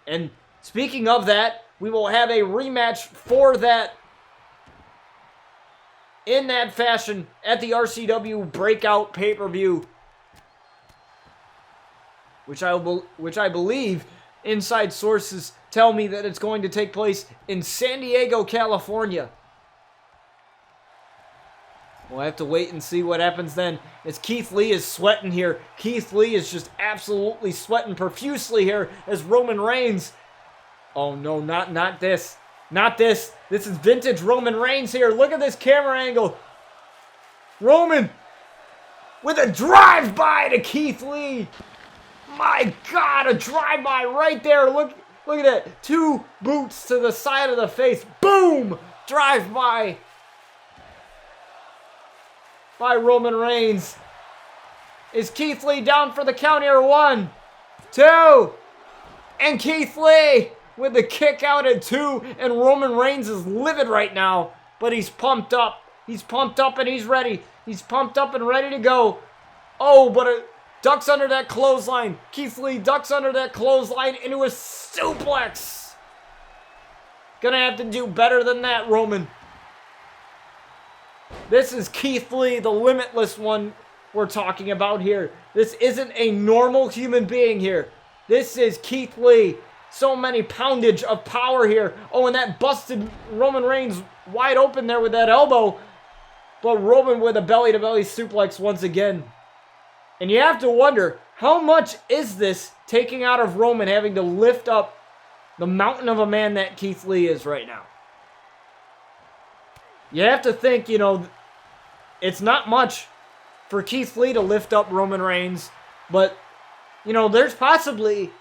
A: And speaking of that, we will have a rematch for that in that fashion at the RCW Breakout pay-per-view, which I believe inside sources tell me that it's going to take place in San Diego, California. We'll have to wait and see what happens then. As Kieth Lee is sweating here. Kieth Lee is just absolutely sweating profusely here as Roman Reigns. Oh no, not this. Not this. This is vintage Roman Reigns here. Look at this camera angle. Roman with a drive-by to Kieth Lee. My God, a drive-by right there. Look Look at that. 2 boots to the side of the face. Boom! Drive by Roman Reigns. Is Kieth Lee down for the count here? 1, 2. And Kieth Lee with the kick out at 2. And Roman Reigns is livid right now. But he's pumped up. He's pumped up and he's ready. He's pumped up and ready to go. Oh, but it ducks under that clothesline. Kieth Lee ducks under that clothesline into a suplex. Gonna have to do better than that, Roman. This is Kieth Lee, the limitless one we're talking about here. This isn't a normal human being here. This is Kieth Lee. So many poundage of power here. Oh, and that busted Roman Reigns wide open there with that elbow. But Roman with a belly-to-belly suplex once again. And you have to wonder, how much is this taking out of Roman having to lift up the mountain of a man that Kieth Lee is right now? You have to think, you know, it's not much for Kieth Lee to lift up Roman Reigns. But, you know, there's possibly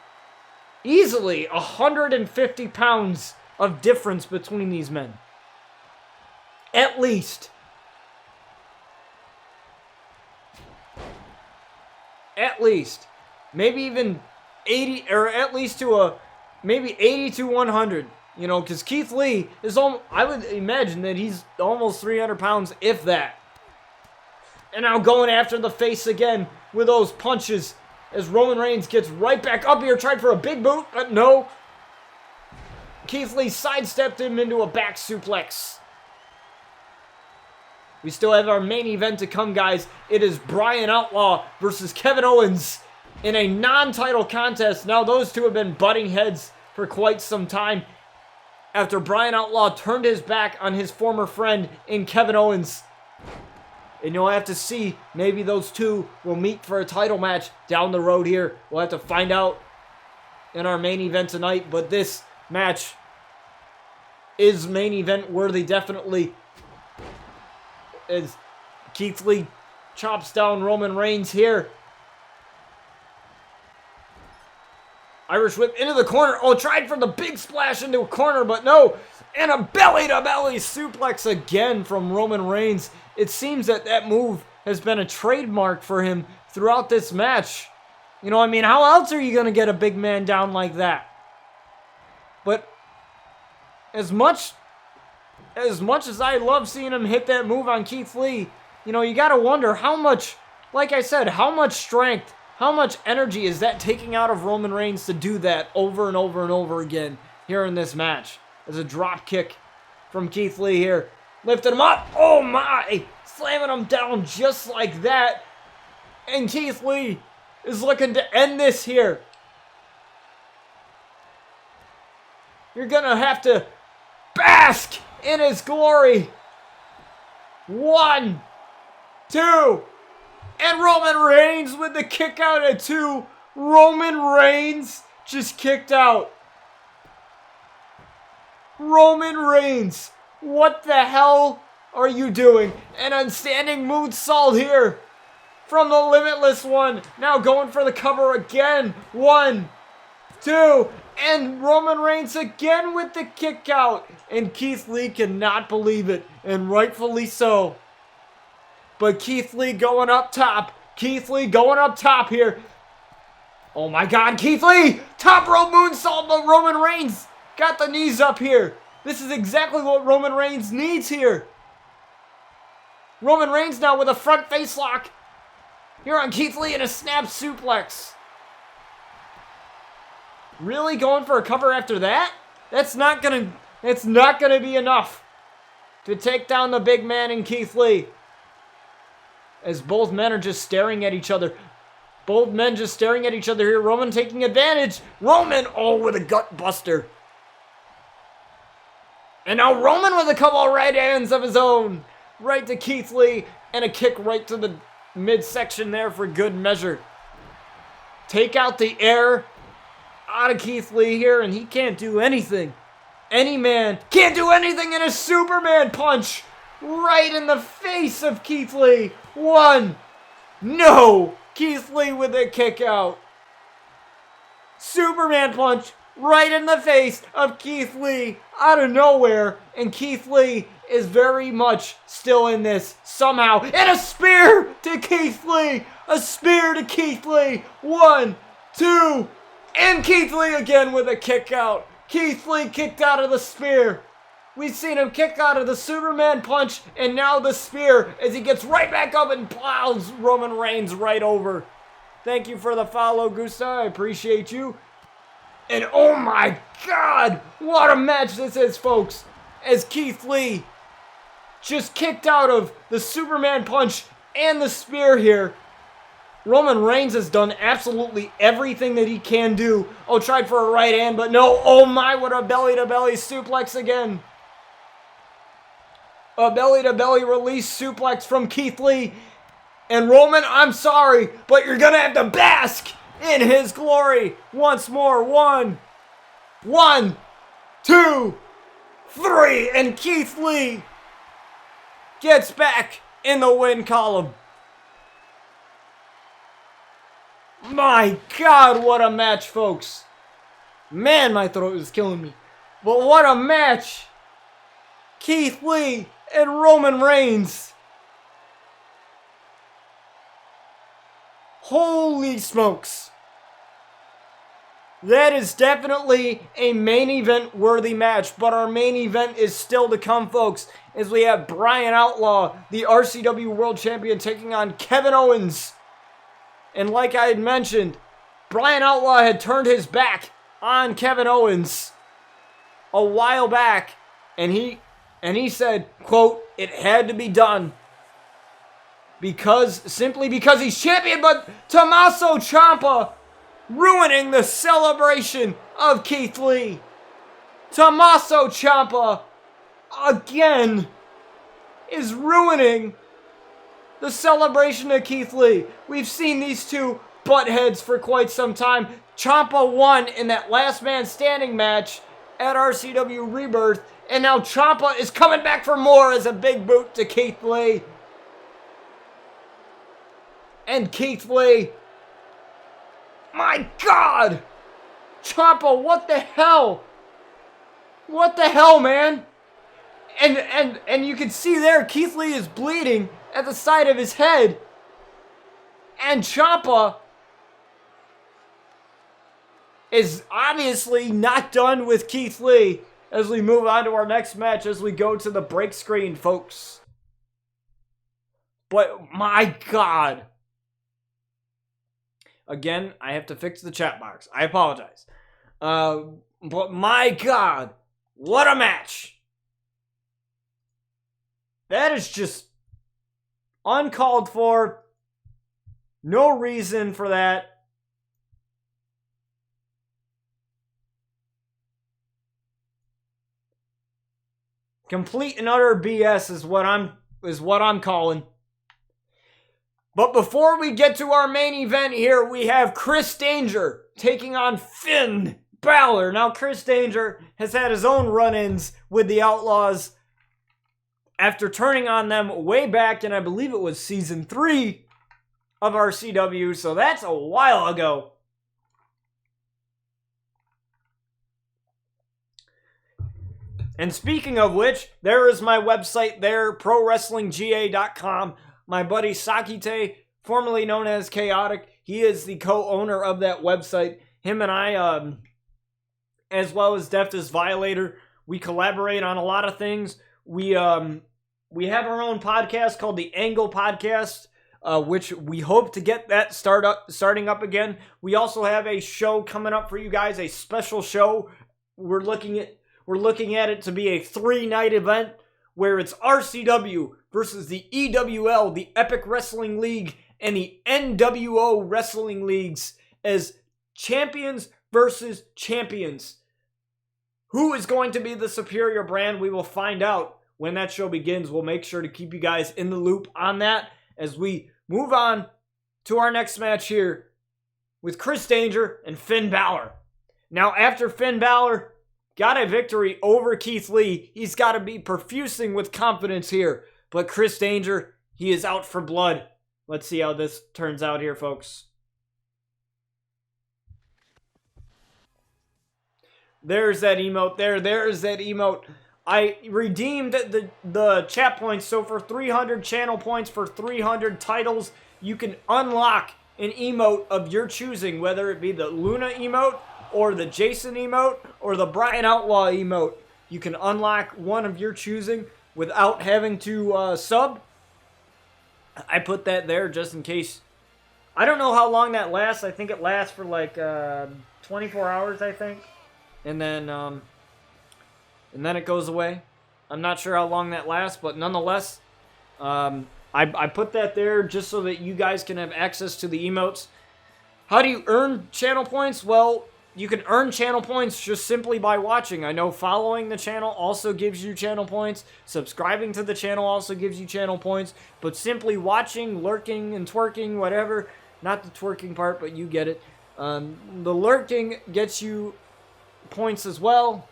A: easily 150 pounds of difference between these men. At least. At least. Maybe even 80, or at least to maybe 80 to 100. You know, because Kieth Lee is almost, I would imagine that he's almost 300 pounds, if that. And now going after the face again with those punches as Roman Reigns gets right back up here, tried for a big boot, but no. Kieth Lee sidestepped him into a back suplex. We still have our main event to come, guys. It is Bryan Outlaw versus Kevin Owens in a non-title contest. Now, those two have been butting heads for quite some time after Bryan Outlaw turned his back on his former friend in Kevin Owens. And you'll have to see, maybe those two will meet for a title match down the road here. We'll have to find out in our main event tonight. But this match is main event worthy, definitely. As Kieth Lee chops down Roman Reigns here. Irish whip into the corner. Oh, tried for the big splash into a corner, but no. And a belly-to-belly suplex again from Roman Reigns. It seems that that move has been a trademark for him throughout this match. You know, I mean, how else are you going to get a big man down like that? But as much as I love seeing him hit that move on Kieth Lee, you know, you got to wonder how much, like I said, how much strength, how much energy is that taking out of Roman Reigns to do that over and over and over again here in this match? There's a drop kick from Kieth Lee here. Lifted him up. Oh my! Slamming him down just like that. And Kieth Lee is looking to end this here. You're gonna have to bask in his glory. 1, 2, and Roman Reigns with the kick out at 2. Roman Reigns just kicked out. Roman Reigns, what the hell are you doing? An unstanding moonsault here from the Limitless One. Now going for the cover again. 1, 2, and Roman Reigns again with the kick out. And Kieth Lee cannot believe it, and rightfully so. But Kieth Lee going up top. Kieth Lee going up top here. Oh my God, Kieth Lee! Top rope moonsault, but Roman Reigns got the knees up here. This is exactly what Roman Reigns needs here. Roman Reigns now with a front face lock. Here on Kieth Lee and a snap suplex. Really going for a cover after that? It's not gonna be enough to take down the big man in Kieth Lee. As both men are just staring at each other. Both men just staring at each other here. Roman taking advantage. Roman, oh, with a gut buster. And now Roman with a couple of right hands of his own. Right to Kieth Lee. And a kick right to the midsection there for good measure. Take out the air out of Kieth Lee here. And he can't do anything. Any man can't do anything in a Superman punch. Right in the face of Kieth Lee. 1. No. Kieth Lee with a kick out. Superman punch right in the face of Kieth Lee out of nowhere. And Kieth Lee is very much still in this somehow. And a spear to Kieth Lee. A spear to Kieth Lee. 1, 2, and Kieth Lee again with a kick out. Kieth Lee kicked out of the spear. We've seen him kick out of the Superman punch and now the spear as he gets right back up and plows Roman Reigns right over. Thank you for the follow, Gusta. I appreciate you. And oh my God, what a match this is, folks. As Kieth Lee just kicked out of the Superman punch and the spear here. Roman Reigns has done absolutely everything that he can do. Oh, tried for a right hand, but no. Oh my, what a belly-to-belly suplex again. A belly-to-belly release suplex from Kieth Lee. And Roman, I'm sorry, but you're going to have to bask in his glory once more. 1, 2, 3. And Kieth Lee gets back in the win column. My God, what a match, folks. Man, my throat is killing me. But what a match. Kieth Lee and Roman Reigns. Holy smokes. That is definitely a main event worthy match. But our main event is still to come, folks. As we have Bryan Outlaw, the RCW World Champion, taking on Kevin Owens. And like I had mentioned, Bryan Outlaw had turned his back on Kevin Owens a while back. And he said, quote, it had to be done. Simply because he's champion, but Tommaso Ciampa ruining the celebration of Kieth Lee. Tommaso Ciampa, again, is ruining the celebration of Kieth Lee. We've seen these two butt heads for quite some time. Ciampa won in that last man standing match at RCW Rebirth. And now Ciampa is coming back for more as a big boot to Kieth Lee. And Kieth Lee. My God! Ciampa, what the hell? What the hell, man? And you can see there, Kieth Lee is bleeding at the side of his head. And Ciampa is obviously not done with Kieth Lee as we move on to our next match as we go to the break screen, folks. But my God. Again, I have to fix the chat box. I apologize. But my God, what a match. That is just uncalled for. No reason for that. Complete and utter BS is what I'm calling. But before we get to our main event here, we have Chris Danger taking on Finn Balor. Now, Chris Danger has had his own run-ins with the Outlaws after turning on them way back in, I believe it was season 3 of RCW, so that's a while ago. And speaking of which, there is my website there, ProWrestlingGA.com. My buddy Sakite, formerly known as Chaotic, he is the co-owner of that website. Him and I, as well as Deftest Violator, we collaborate on a lot of things. We have our own podcast called the Angle Podcast, which we hope to get that starting up again. We also have a show coming up for you guys, a special show. We're looking at it to be a 3-night event where it's RCW versus the EWL, the Epic Wrestling League, and the NWO Wrestling Leagues as champions versus champions. Who is going to be the superior brand? We will find out when that show begins. We'll make sure to keep you guys in the loop on that as we move on to our next match here with Chris Danger and Finn Balor. Now, after Finn Balor got a victory over Kieth Lee, he's got to be profusing with confidence here. But Chris Danger, he is out for blood. Let's see how this turns out here, folks. There's that emote there. There's that emote. I redeemed the chat points, so for 300 channel points, for 300 titles, you can unlock an emote of your choosing, whether it be the Luna emote, or the Jason emote, or the Bryan Outlaw emote. You can unlock one of your choosing without having to sub. I put that there just in case. I don't know how long that lasts. I think it lasts for like 24 hours, I think. And then it goes away. I'm not sure how long that lasts, but nonetheless, I put that there just so that you guys can have access to the emotes. How do you earn channel points? Well, you can earn channel points just simply by watching. I know following the channel also gives you channel points. Subscribing to the channel also gives you channel points. But simply watching, lurking, and twerking, whatever. Not the twerking part, but you get it. The lurking gets you points as well.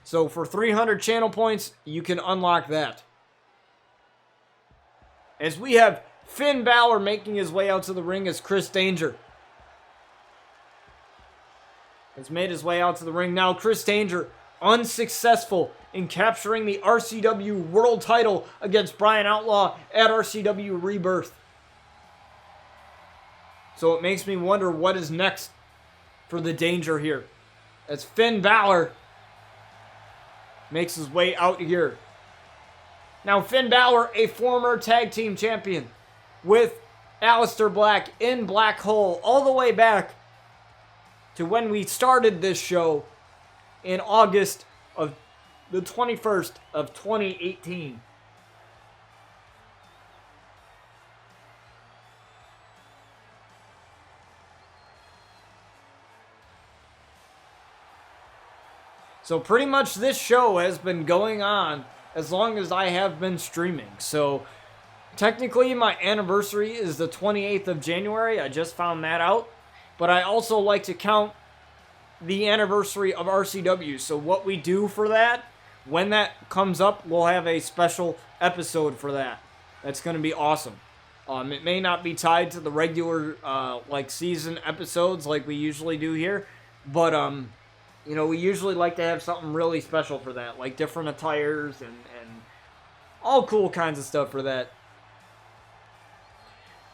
A: So for 300 channel points, you can unlock that. As we have Finn Balor making his way out to the ring as Chris Danger has made his way out to the ring. Now Chris Danger unsuccessful in capturing the RCW World title against Bryan Outlaw at RCW Rebirth. So it makes me wonder what is next for the Danger here. As Finn Balor makes his way out here. Now Finn Balor, a former tag team champion with Aleister Black in Black Hole all the way back to when we started this show in August of the 21st of 2018. So pretty much this show has been going on as long as I have been streaming. So technically my anniversary is the 28th of January. I just found that out. But I also like to count the anniversary of RCW. So what we do for that, when that comes up, we'll have a special episode for that. That's going to be awesome. It may not be tied to the regular like season episodes like we usually do here, but you know, we usually like to have something really special for that, like different attires and all cool kinds of stuff for that.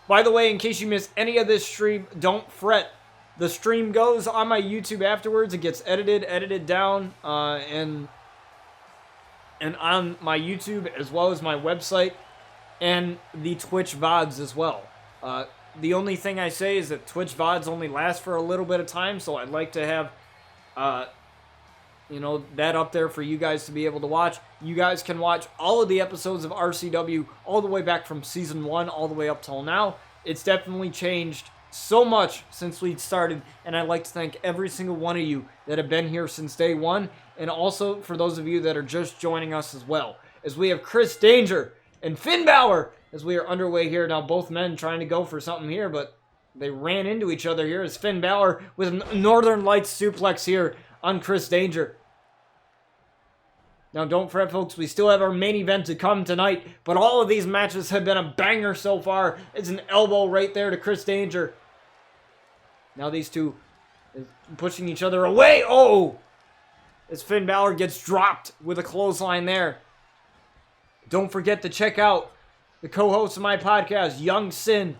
A: By the way, in case you missed any of this stream, don't fret. The stream goes on my YouTube afterwards. It gets edited down, and on my YouTube as well as my website and the Twitch VODs as well. The only thing I say is that Twitch VODs only last for a little bit of time, so I'd like to have you know, that up there for you guys to be able to watch. You guys can watch all of the episodes of RCW all the way back from season 1 all the way up till now. It's definitely changed so much since we started, and I'd like to thank every single one of you that have been here since day one, and also for those of you that are just joining us as well. As we have Chris Danger and Finn Balor as we are underway here. Now both men trying to go for something here, but they ran into each other here as Finn Balor with a Northern Lights suplex here on Chris Danger. Now don't fret, folks, we still have our main event to come tonight, but all of these matches have been a banger so far. It's an elbow right there to Chris Danger. Now these two pushing each other away. Oh! As Finn Balor gets dropped with a clothesline there. Don't forget to check out the co-hosts of my podcast, Young Sin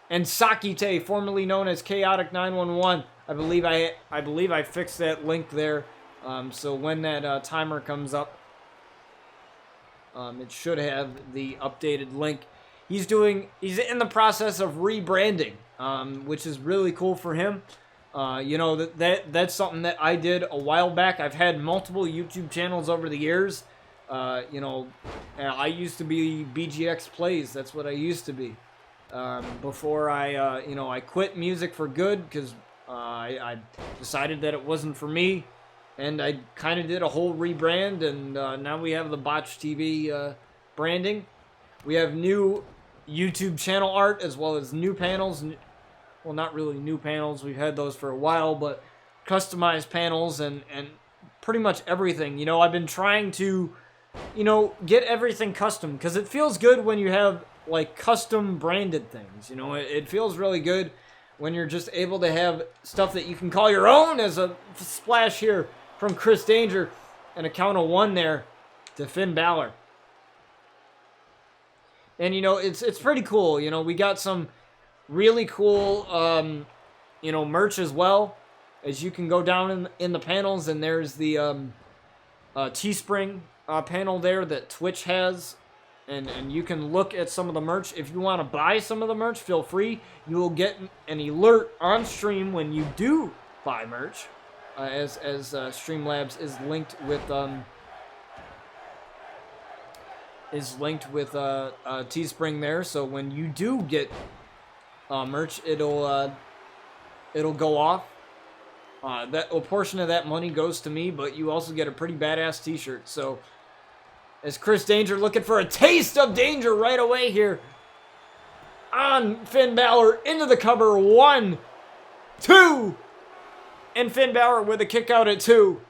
A: and Sakite, formerly known as Chaotic 911. I believe I fixed that link there. So when that timer comes up, it should have the updated link. He's in the process of rebranding, which is really cool for him. You know, that's something that I did a while back. I've had multiple YouTube channels over the years. You know, I used to be BGX Plays. That's what I used to be. Before I, you know, I quit music for good because I decided that it wasn't for me. And I kind of did a whole rebrand, and now we have the Botch TV branding. We have new YouTube channel art as well as new panels. Well, not really new panels. We've had those for a while, but customized panels and pretty much everything. You know, I've been trying to, you know, get everything custom because it feels good when you have like custom branded things. You know, it feels really good when you're just able to have stuff that you can call your own. As a splash here from Chris Danger and a count of 1 there to Finn Balor. And, you know, it's pretty cool. You know, we got some really cool, you know, merch as well. As you can go down in the panels, and there's the Teespring panel there that Twitch has. And you can look at some of the merch. If you want to buy some of the merch, feel free. You will get an alert on stream when you do buy merch. As Streamlabs is linked with Teespring there, so when you do get merch, it'll go off. That a portion of that money goes to me, but you also get a pretty badass T-shirt. So, as Chris Danger looking for a taste of danger right away here on Finn Balor into the cover. 1, 2, and Finn Balor with a kick out at 2.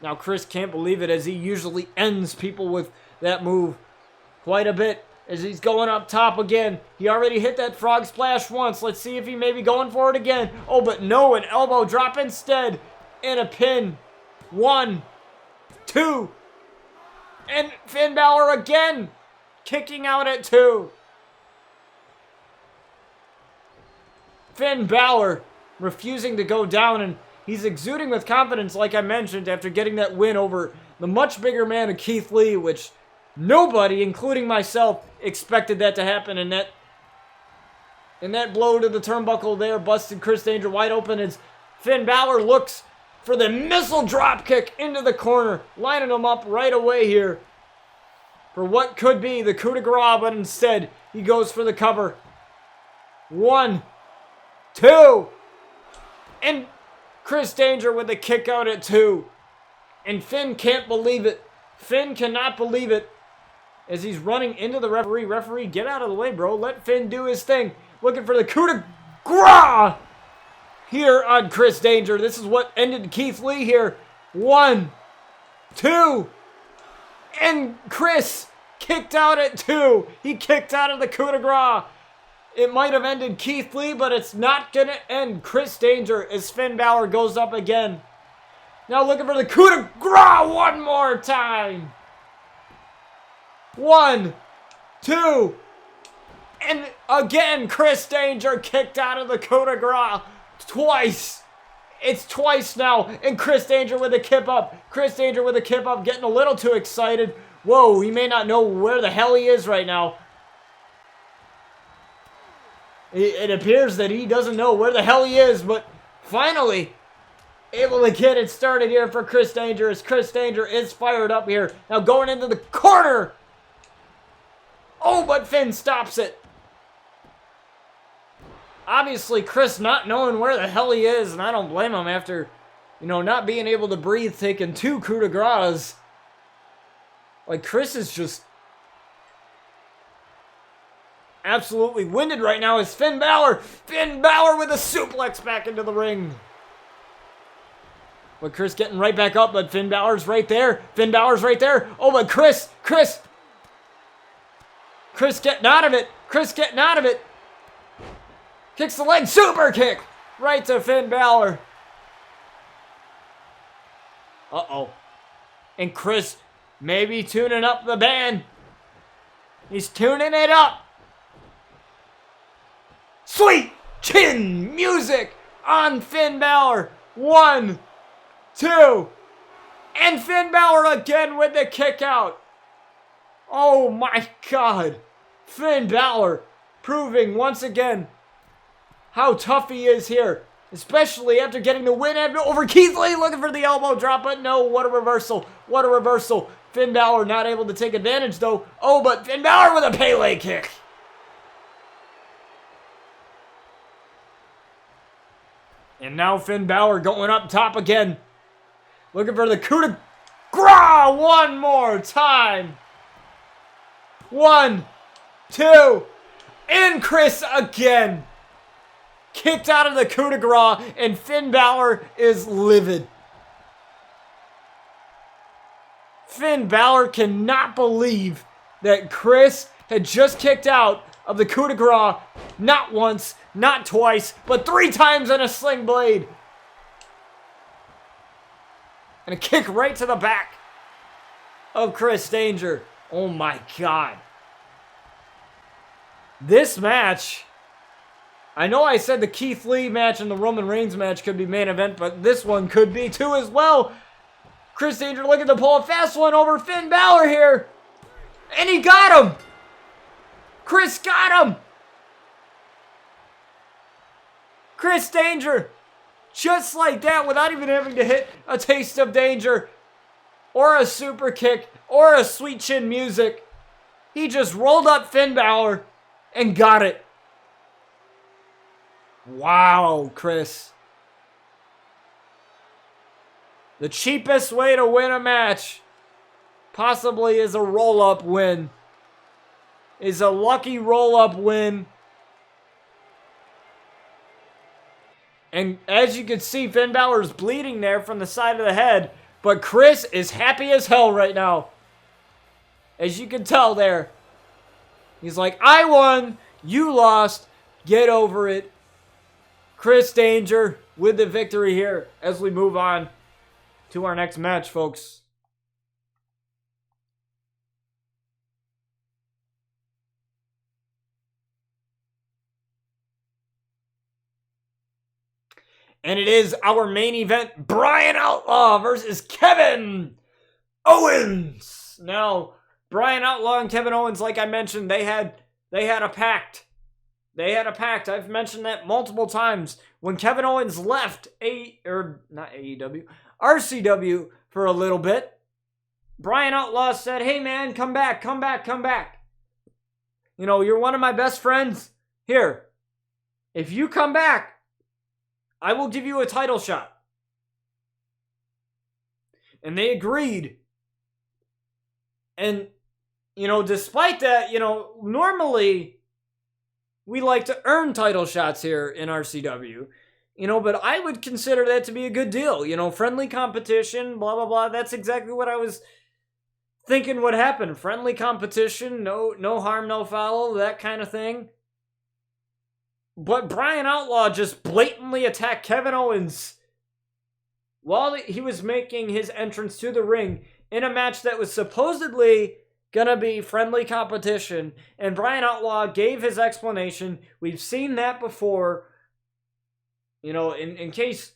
A: Now Chris can't believe it, as he usually ends people with that move quite a bit, as he's going up top again. He already hit that frog splash once. Let's see if he may be going for it again. Oh, but no, an elbow drop instead, and a pin. 1, 2, and Finn Balor again kicking out at 2. Finn Balor refusing to go down, and he's exuding with confidence, like I mentioned, after getting that win over the much bigger man of Kieth Lee, which nobody, including myself, expected that to happen. And that blow to the turnbuckle there busted Chris Danger wide open as Finn Balor looks for the missile drop kick into the corner, lining him up right away here for what could be the coup de grace, but instead he goes for the cover. 1, 2, and Chris Danger with a kick out at 2. And Finn can't believe it. Finn cannot believe it as he's running into the referee. Referee, get out of the way, bro. Let Finn do his thing. Looking for the coup de grace here on Chris Danger. This is what ended Kieth Lee here. 1, 2, and Chris kicked out at 2. He kicked out of the coup de grace. It might have ended Kieth Lee, but it's not going to end Chris Danger as Finn Balor goes up again. Now looking for the coup de grace one more time. 1, 2, and again Chris Danger kicked out of the coup de grace twice. It's twice now, and Chris Danger with a kip up. Chris Danger with a kip up, getting a little too excited. Whoa, he may not know where the hell he is right now. It appears that he doesn't know where the hell he is, but finally able to get it started here for Chris Danger, as Chris Danger is fired up here. Now going into the corner. Oh, but Finn stops it. Obviously, Chris not knowing where the hell he is, and I don't blame him after, you know, not being able to breathe, taking 2 coup de grace. Like, Chris is just absolutely winded right now as Finn Balor with a suplex back into the ring. But Chris getting right back up, but Finn Balor's right there. Oh, but Chris getting out of it. Kicks the leg, super kick right to Finn Balor. Uh-oh. And Chris maybe tuning up the band. He's tuning it up. Sweet chin music on Finn Balor. 1, 2, and Finn Balor again with the kick out. Oh my God. Finn Balor proving once again how tough he is here, especially after getting the win over Kieth Lee, looking for the elbow drop, but no, what a reversal. Finn Balor not able to take advantage though. Oh, but Finn Balor with a Pele kick. And now Finn Balor going up top again. Looking for the coup de grace one more time. 1, 2, and Chris again. Kicked out of the coup de grace, and Finn Balor is livid. Finn Balor cannot believe that Chris had just kicked out of the coup de grace, not once, not twice, but 3 times on a sling blade. And a kick right to the back of Chris Danger. Oh my God. This match, I know I said the Kieth Lee match and the Roman Reigns match could be main event, but this one could be too as well. Chris Danger looking to pull a fast one over Finn Balor here. And he got him. Chris got him. Chris Danger, just like that, without even having to hit a taste of danger or a super kick or a sweet chin music. He just rolled up Finn Balor and got it. Wow, Chris. The cheapest way to win a match possibly is a roll-up win. Is a lucky roll-up win. And as you can see, Finn Balor's bleeding there from the side of the head. But Chris is happy as hell right now. As you can tell there. He's like, I won, you lost, get over it. Chris Danger with the victory here as we move on to our next match, folks. And it is our main event, Bryan Outlaw versus Kevin Owens. Now, Bryan Outlaw and Kevin Owens, like I mentioned, they had a pact. They had a pact. I've mentioned that multiple times. When Kevin Owens left RCW for a little bit, Bryan Outlaw said, hey man, come back, come back, come back. You know, you're one of my best friends. Here, if you come back, I will give you a title shot. And they agreed. And, you know, despite that, you know, normally we like to earn title shots here in RCW. You know, but I would consider that to be a good deal. You know, friendly competition, blah, blah, blah. That's exactly what I was thinking would happen. Friendly competition, no harm, no foul, that kind of thing. But Bryan Outlaw just blatantly attacked Kevin Owens while he was making his entrance to the ring in a match that was supposedly gonna be friendly competition. And Bryan Outlaw gave his explanation. We've seen that before. You know, in case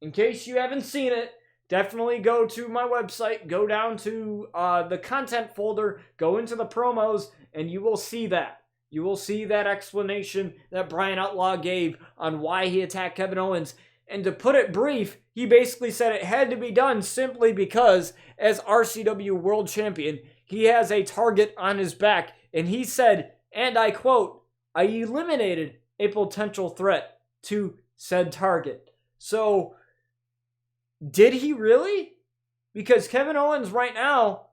A: you haven't seen it, definitely go to my website, go down to the content folder, go into the promos, and you will see that. You will see that explanation that Bryan Outlaw gave on why he attacked Kevin Owens. And to put it brief, he basically said it had to be done simply because, as RCW World Champion, he has a target on his back. And he said, and I quote, I eliminated a potential threat to said target. So, did he really? Because Kevin Owens right now,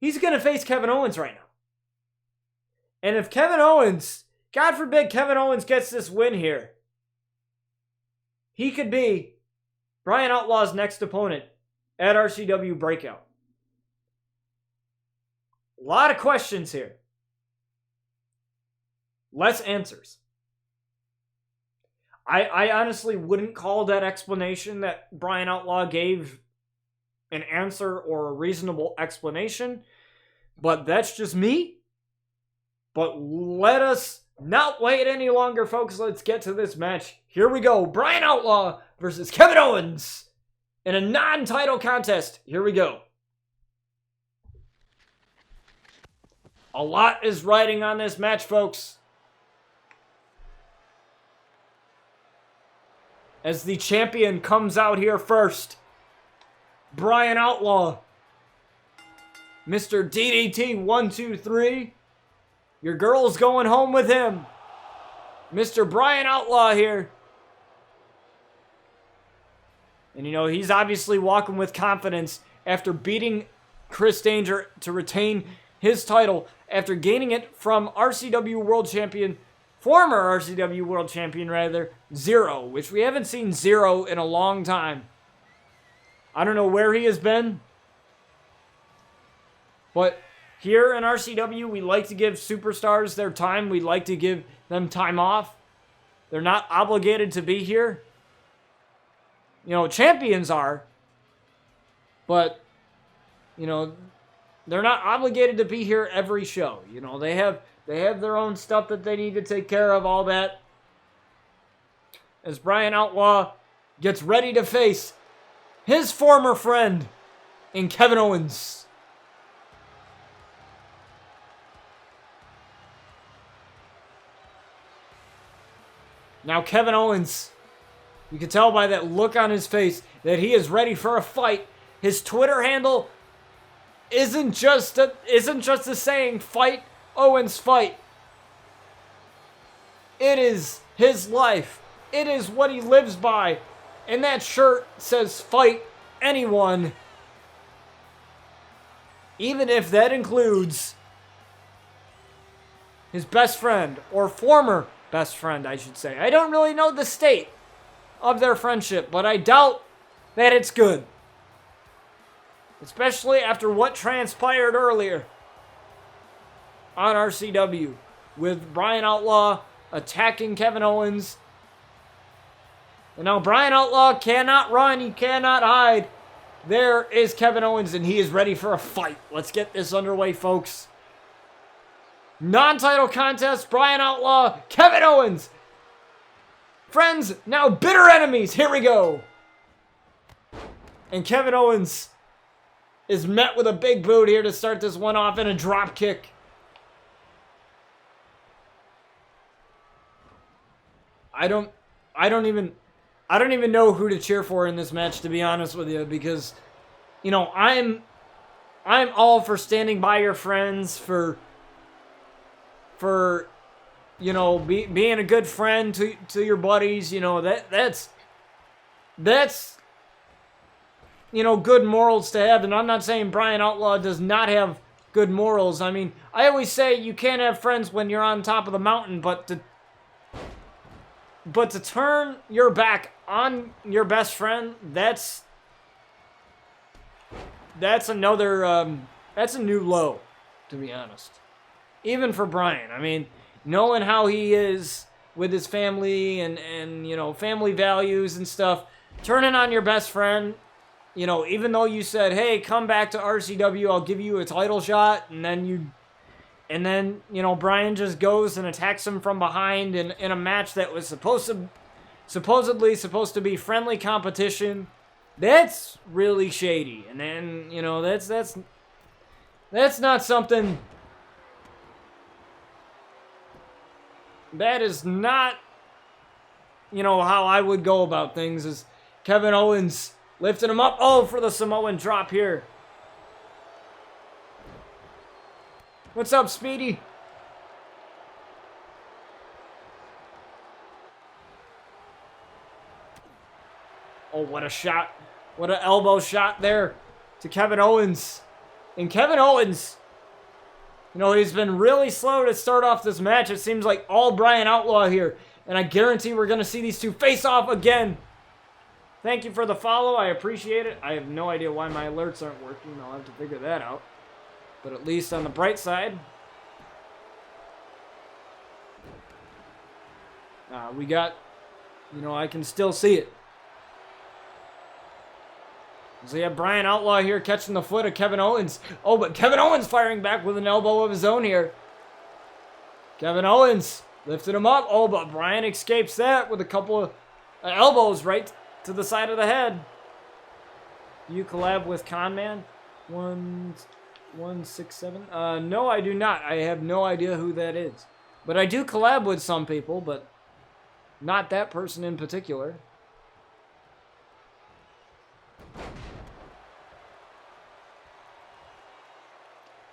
A: he's going to face Kevin Owens right now. And if Kevin Owens, God forbid Kevin Owens gets this win here, he could be Bryan Outlaw's next opponent at RCW Breakout. A lot of questions here. Less answers. I honestly wouldn't call that explanation that Bryan Outlaw gave an answer or a reasonable explanation, but that's just me. But let us not wait any longer, folks. Let's get to this match. Here we go. Bryan Outlaw versus Kevin Owens in a non-title contest. Here we go. A lot is riding on this match, folks. As the champion comes out here first, Bryan Outlaw. Mr. DDT 123. Your girl's going home with him. Mr. Bryan Outlaw here. And you know, he's obviously walking with confidence after beating Chris Danger to retain his title after gaining it from RCW World Champion, former RCW World Champion rather, Zero, which we haven't seen Zero in a long time. I don't know where he has been, but here in RCW, we like to give superstars their time. We like to give them time off. They're not obligated to be here. You know, champions are. But, you know, they're not obligated to be here every show. You know, they have their own stuff that they need to take care of, all that. As Bryan Outlaw gets ready to face his former friend in Kevin Owens. Now Kevin Owens, you can tell by that look on his face that he is ready for a fight. His Twitter handle isn't just a saying, "Fight Owens, fight." It is his life. It is what he lives by. And that shirt says, "Fight anyone." Even if that includes his best friend, or former best friend, I should say. I don't really know the state of their friendship, but I doubt that it's good. Especially after what transpired earlier on RCW with Bryan Outlaw attacking Kevin Owens. And now Bryan Outlaw cannot run, he cannot hide. There is Kevin Owens, and he is ready for a fight. Let's get this underway, folks. Non-title contest, Bryan Outlaw, Kevin Owens. Friends, now bitter enemies. Here we go. And Kevin Owens is met with a big boot here to start this one off, and a drop kick. I don't even know who to cheer for in this match, to be honest with you, because, you know, I'm all for standing by your friends, for you know, being a good friend to your buddies. You know, that's you know, good morals to have. And I'm not saying Bryan Outlaw does not have good morals. I mean, I always say you can't have friends when you're on top of the mountain, but to turn your back on your best friend, that's another that's a new low, to be honest. Even for Bryan. I mean, knowing how he is with his family and you know, family values and stuff, turning on your best friend, you know, even though you said, "Hey, come back to RCW, I'll give you a title shot," and then you know, Bryan just goes and attacks him from behind in a match that was supposedly supposed to be friendly competition. That's really shady. And then, you know, that's not something. That is not, you know, how I would go about things. Is Kevin Owens lifting him up. Oh, for the Samoan drop here. What's up, Speedy? Oh, what a shot. What an elbow shot there to Kevin Owens. And Kevin Owens, you know, he's been really slow to start off this match. It seems like all Bryan Outlaw here. And I guarantee we're going to see these two face off again. Thank you for the follow. I appreciate it. I have no idea why my alerts aren't working. I'll have to figure that out. But at least on the bright side, we got, you know, I can still see it. So you have Bryan Outlaw here catching the foot of Kevin Owens. Oh, but Kevin Owens firing back with an elbow of his own here. Kevin Owens lifted him up. Oh, but Bryan escapes that with a couple of elbows right to the side of the head. You collab with Conman? 167? No, I do not. I have no idea who that is. But I do collab with some people, but not that person in particular.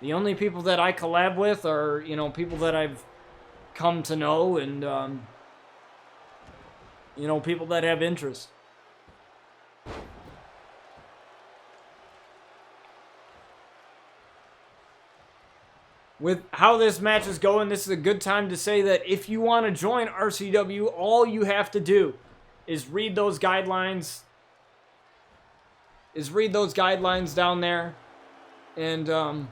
A: The only people that I collab with are, you know, people that I've come to know and, you know, people that have interest. With how this match is going, this is a good time to say that if you want to join RCW, all you have to do is read those guidelines. Down there. And,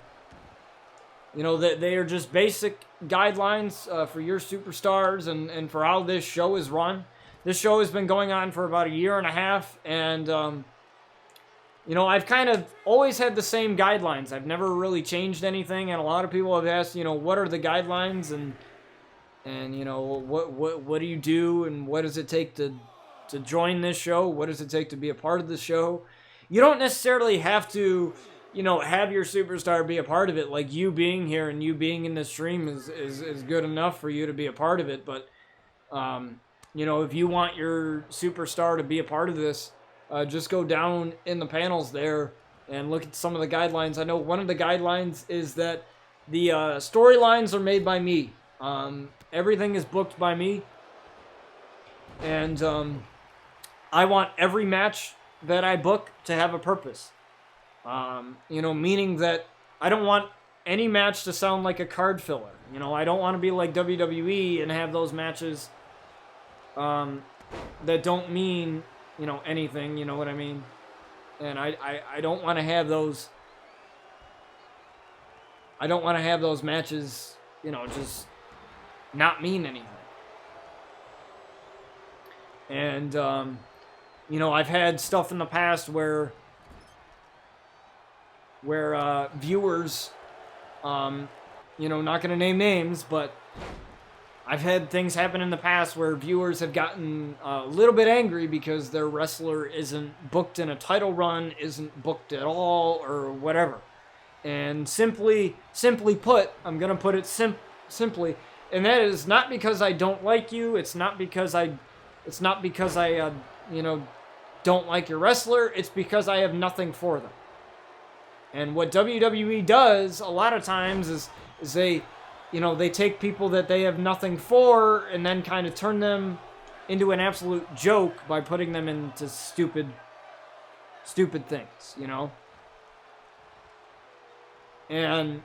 A: You know, that they are just basic guidelines for your superstars and for how this show is run. This show has been going on for about a year and a half, and, you know, I've kind of always had the same guidelines. I've never really changed anything, and a lot of people have asked, you know, what are the guidelines, and you know, what do you do, and what does it take to join this show? What does it take to be a part of the show? You don't necessarily have to, you know, have your superstar be a part of it. Like, you being here and you being in the stream is good enough for you to be a part of it. But, you know, if you want your superstar to be a part of this, just go down in the panels there and look at some of the guidelines. I know one of the guidelines is that the storylines are made by me. Everything is booked by me. And I want every match that I book to have a purpose. You know, meaning that I don't want any match to sound like a card filler. You know, I don't want to be like WWE and have those matches that don't mean, you know, anything, you know what I mean? And I don't want to have those, I don't want to have those matches, you know, just not mean anything. And, you know, I've had stuff in the past where viewers, you know, not going to name names, but I've had things happen in the past where viewers have gotten a little bit angry because their wrestler isn't booked in a title run, isn't booked at all, or whatever. And simply put, I'm going to put it simply, and that is not because I don't like you, it's not because I you know, don't like your wrestler, it's because I have nothing for them. And what WWE does a lot of times is they, you know, they take people that they have nothing for and then kind of turn them into an absolute joke by putting them into stupid things, you know? And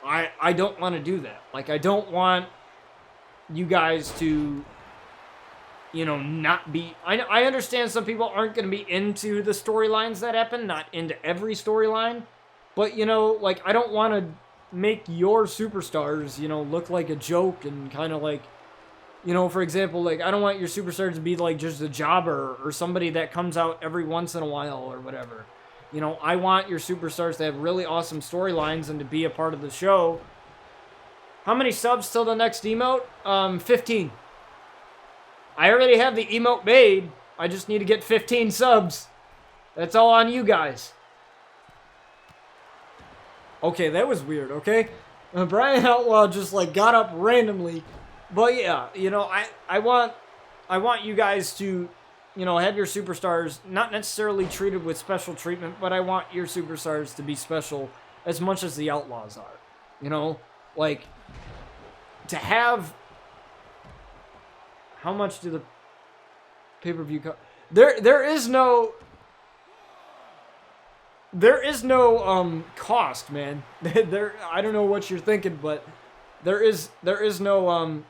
A: I don't want to do that. Like, I don't want you guys to, you know, not be... I understand some people aren't going to be into the storylines that happen, not into every storyline, but, you know, like, I don't want to make your superstars, you know, look like a joke and kind of like, you know, for example, like, I don't want your superstars to be like just a jobber or somebody that comes out every once in a while or whatever. You know, I want your superstars to have really awesome storylines and to be a part of the show. How many subs till the next emote? 15. I already have the emote made. I just need to get 15 subs. That's all on you guys. Okay, that was weird, okay? Bryan Outlaw just, like, got up randomly. But, yeah, you know, I want you guys to, you know, have your superstars not necessarily treated with special treatment, but I want your superstars to be special as much as the Outlaws are. You know? Like, to have... How much do the pay-per-view cost? There is no cost, man. I don't know what you're thinking, but there is no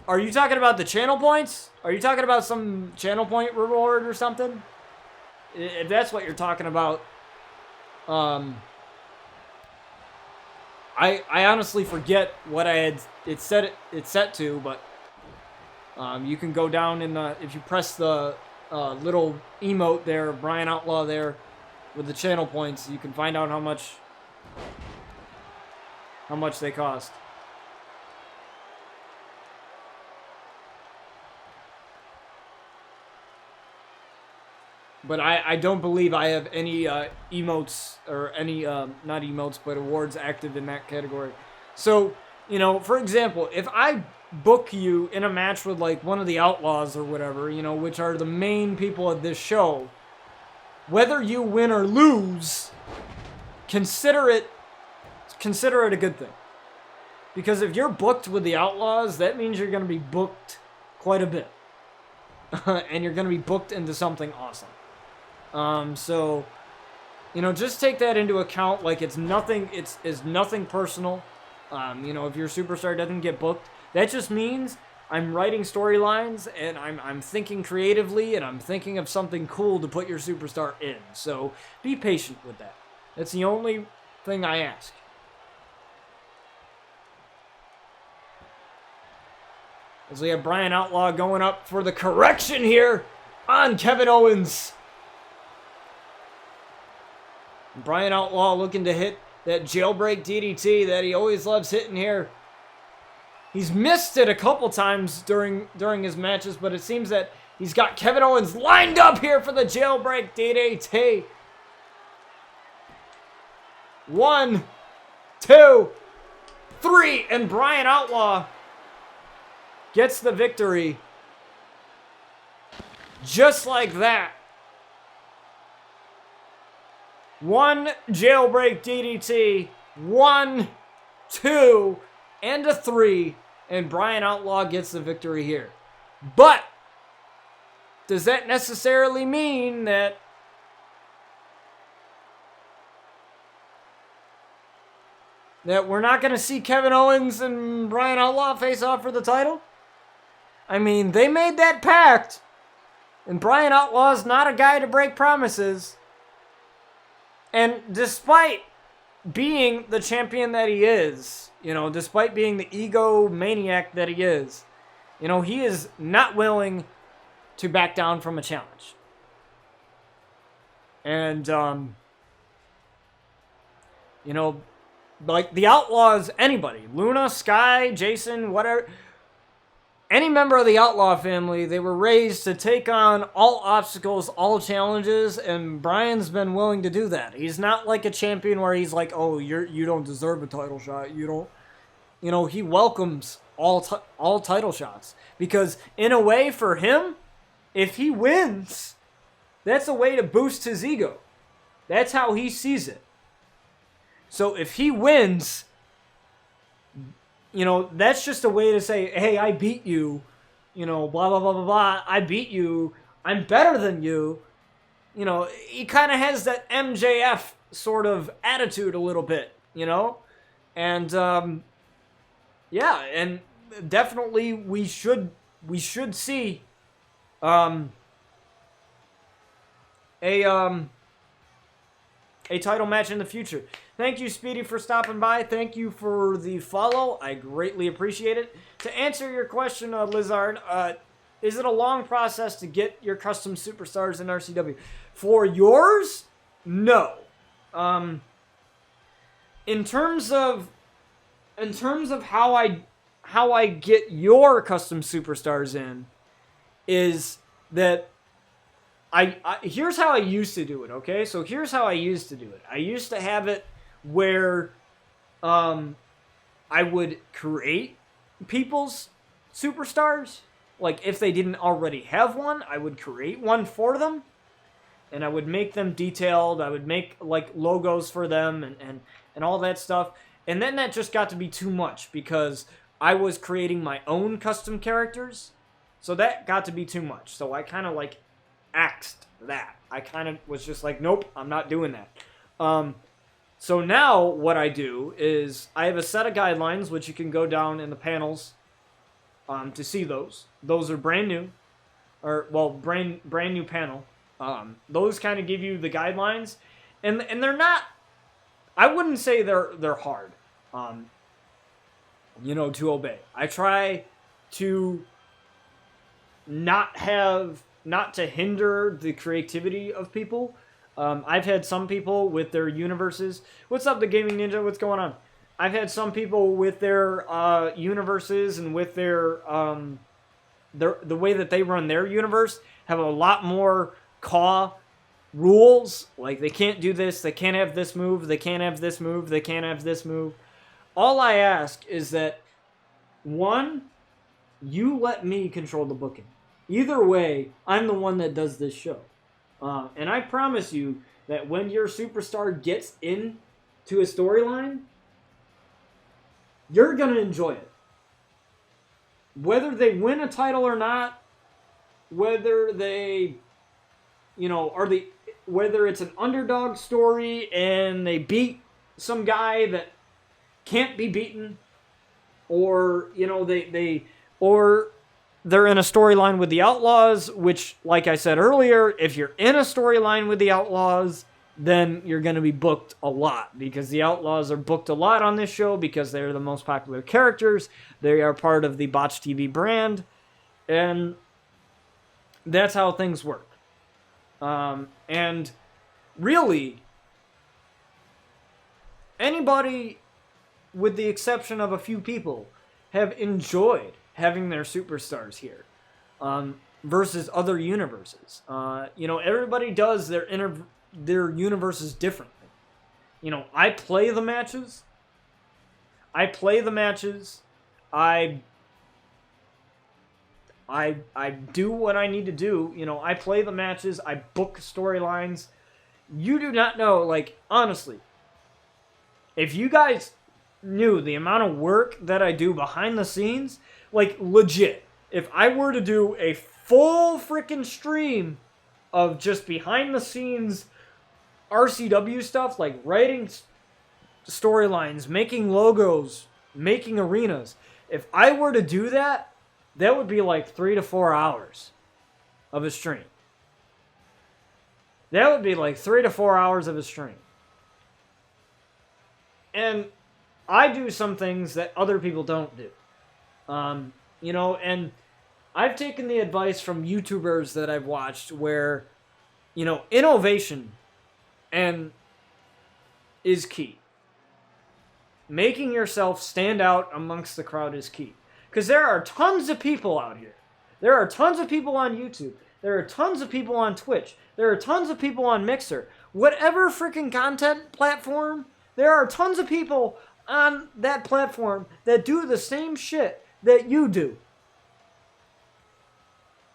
A: Are you talking about the channel points? Are you talking about some channel point reward or something? If that's what you're talking about, I honestly forget what I had it set to, but you can go down in the, if you press the little emote there, Bryan Outlaw there, with the channel points, you can find out how much they cost. But I don't believe I have any emotes, or any, not emotes, but awards active in that category. So, you know, for example, if I book you in a match with, like, one of the Outlaws or whatever, you know, which are the main people of this show, whether you win or lose, consider it a good thing. Because if you're booked with the Outlaws, that means you're going to be booked quite a bit. And you're going to be booked into something awesome. So, you know, just take that into account. Like, it's nothing personal. You know, if your superstar doesn't get booked, that just means I'm writing storylines, and I'm thinking creatively, and I'm thinking of something cool to put your superstar in. So be patient with that. That's the only thing I ask. As we have Bryan Outlaw going up for the correction here on Kevin Owens. Bryan Outlaw looking to hit that jailbreak DDT that he always loves hitting here. He's missed it a couple times during his matches, but it seems that he's got Kevin Owens lined up here for the jailbreak DDT. 1, 2, 3, and Bryan Outlaw gets the victory. Just like that. 1 jailbreak DDT, 1, 2, and a 3, and Bryan Outlaw gets the victory here. But does that necessarily mean that we're not going to see Kevin Owens and Bryan Outlaw face off for the title? I mean, they made that pact, and Bryan Outlaw's not a guy to break promises. And despite being the champion that he is, despite being the egomaniac that he is, he is not willing to back down from a challenge. And, like the Outlaws, anybody, Luna, Sky, Jason, whatever, any member of the Outlaw family, they were raised to take on all obstacles, all challenges, and Bryan's been willing to do that. He's not like a champion where he's like, oh, you don't deserve a title shot. You don't, he welcomes all title shots. Because in a way, for him, if he wins, that's a way to boost his ego. That's how he sees it. So if he wins, that's just a way to say, hey, I beat you, blah, blah, blah, blah, blah. I beat you. I'm better than you. He kind of has that MJF sort of attitude a little bit, And, yeah, and definitely we should see a title match in the future. Thank you, Speedy, for stopping by. Thank you for the follow. I greatly appreciate it. To answer your question, Lizard, is it a long process to get your custom superstars in RCW? For yours, no. In terms of how I get your custom superstars in, is that here's how I used to do it, okay? So here's how I used to do it. I used to have it where I would create people's superstars. Like, if they didn't already have one, I would create one for them. And I would make them detailed. I would make, like, logos for them and all that stuff. And then that just got to be too much because I was creating my own custom characters. So that got to be too much. So I kind of, like, axed that. I kind of was just like, nope, I'm not doing that. So now what I do is I have a set of guidelines, which you can go down in the panels to see those. Those are brand new, brand new panel. Those kind of give you the guidelines, and they're not. I wouldn't say they're hard, to obey. I try to not to hinder the creativity of people. I've had some people with their universes. What's up, the Gaming Ninja? What's going on? I've had some people with their universes and with their the way that they run their universe have a lot more rules. Like, they can't do this, they can't have this move, they can't have this move, they can't have this move. All I ask is that, one, you let me control the booking. Either way, I'm the one that does this show. And I promise you that when your superstar gets into a storyline, you're going to enjoy it. Whether they win a title or not, whether they, whether it's an underdog story and they beat some guy that can't be beaten, or, or they're in a storyline with the Outlaws, which, like I said earlier, if you're in a storyline with the Outlaws, then you're going to be booked a lot, because the Outlaws are booked a lot on this show because they're the most popular characters. They are part of the Botch TV brand, and that's how things work. And really, anybody, with the exception of a few people, have enjoyed having their superstars here, versus other universes. Everybody does their universes differently. I play the matches. I do what I need to do. I play the matches. I book storylines. You do not know, like, honestly, if you guys knew the amount of work that I do behind the scenes, like, legit, if I were to do a full freaking stream of just behind the scenes RCW stuff, like writing storylines, making logos, making arenas, if I were to do that, that would be like 3 to 4 hours of a stream. That would be like 3 to 4 hours of a stream. And I do some things that other people don't do. And I've taken the advice from YouTubers that I've watched where, innovation is key. Making yourself stand out amongst the crowd is key. Because there are tons of people out here. There are tons of people on YouTube. There are tons of people on Twitch. There are tons of people on Mixer. Whatever freaking content platform, there are tons of people on that platform that do the same shit that you do.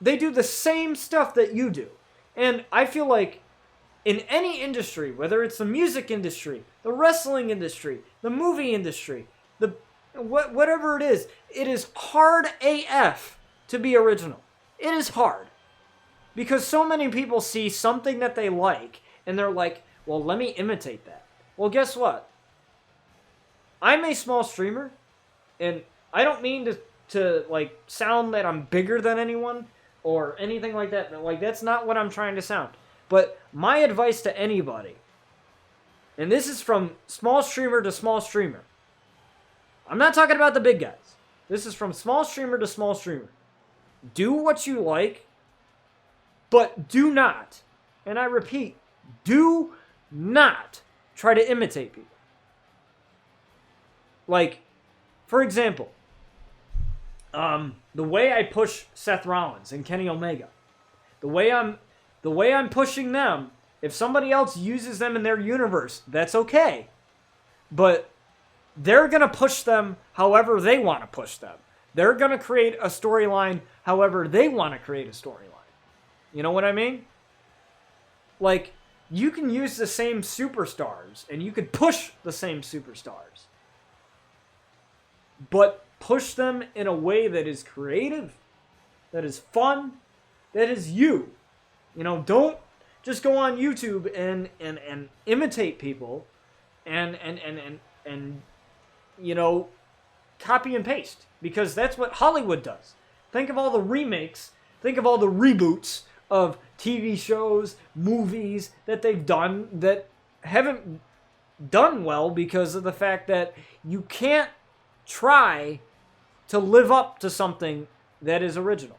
A: They do the same stuff that you do. And I feel like in any industry, whether it's the music industry, the wrestling industry, the movie industry, whatever it is hard AF to be original. It is hard. Because so many people see something that they like, and they're like, well, let me imitate that. Well, guess what? I'm a small streamer, and I don't mean to like sound that I'm bigger than anyone or anything like that. Like, that's not what I'm trying to sound. But my advice to anybody, and this is from small streamer to small streamer. I'm not talking about the big guys. This is from small streamer to small streamer. Do what you like, but do not, and I repeat, do not try to imitate people. Like, for example, the way I push Seth Rollins and Kenny Omega, the way I'm pushing them, if somebody else uses them in their universe, that's okay. But they're going to push them however they want to push them. They're going to create a storyline however they want to create a storyline. You know what I mean? Like, you can use the same superstars, and you could push the same superstars. But push them in a way that is creative, that is fun, that is you. Don't just go on YouTube and imitate people and copy and paste. Because that's what Hollywood does. Think of all the remakes, think of all the reboots of TV shows, movies that they've done that haven't done well because of the fact that you can't try to live up to something that is original.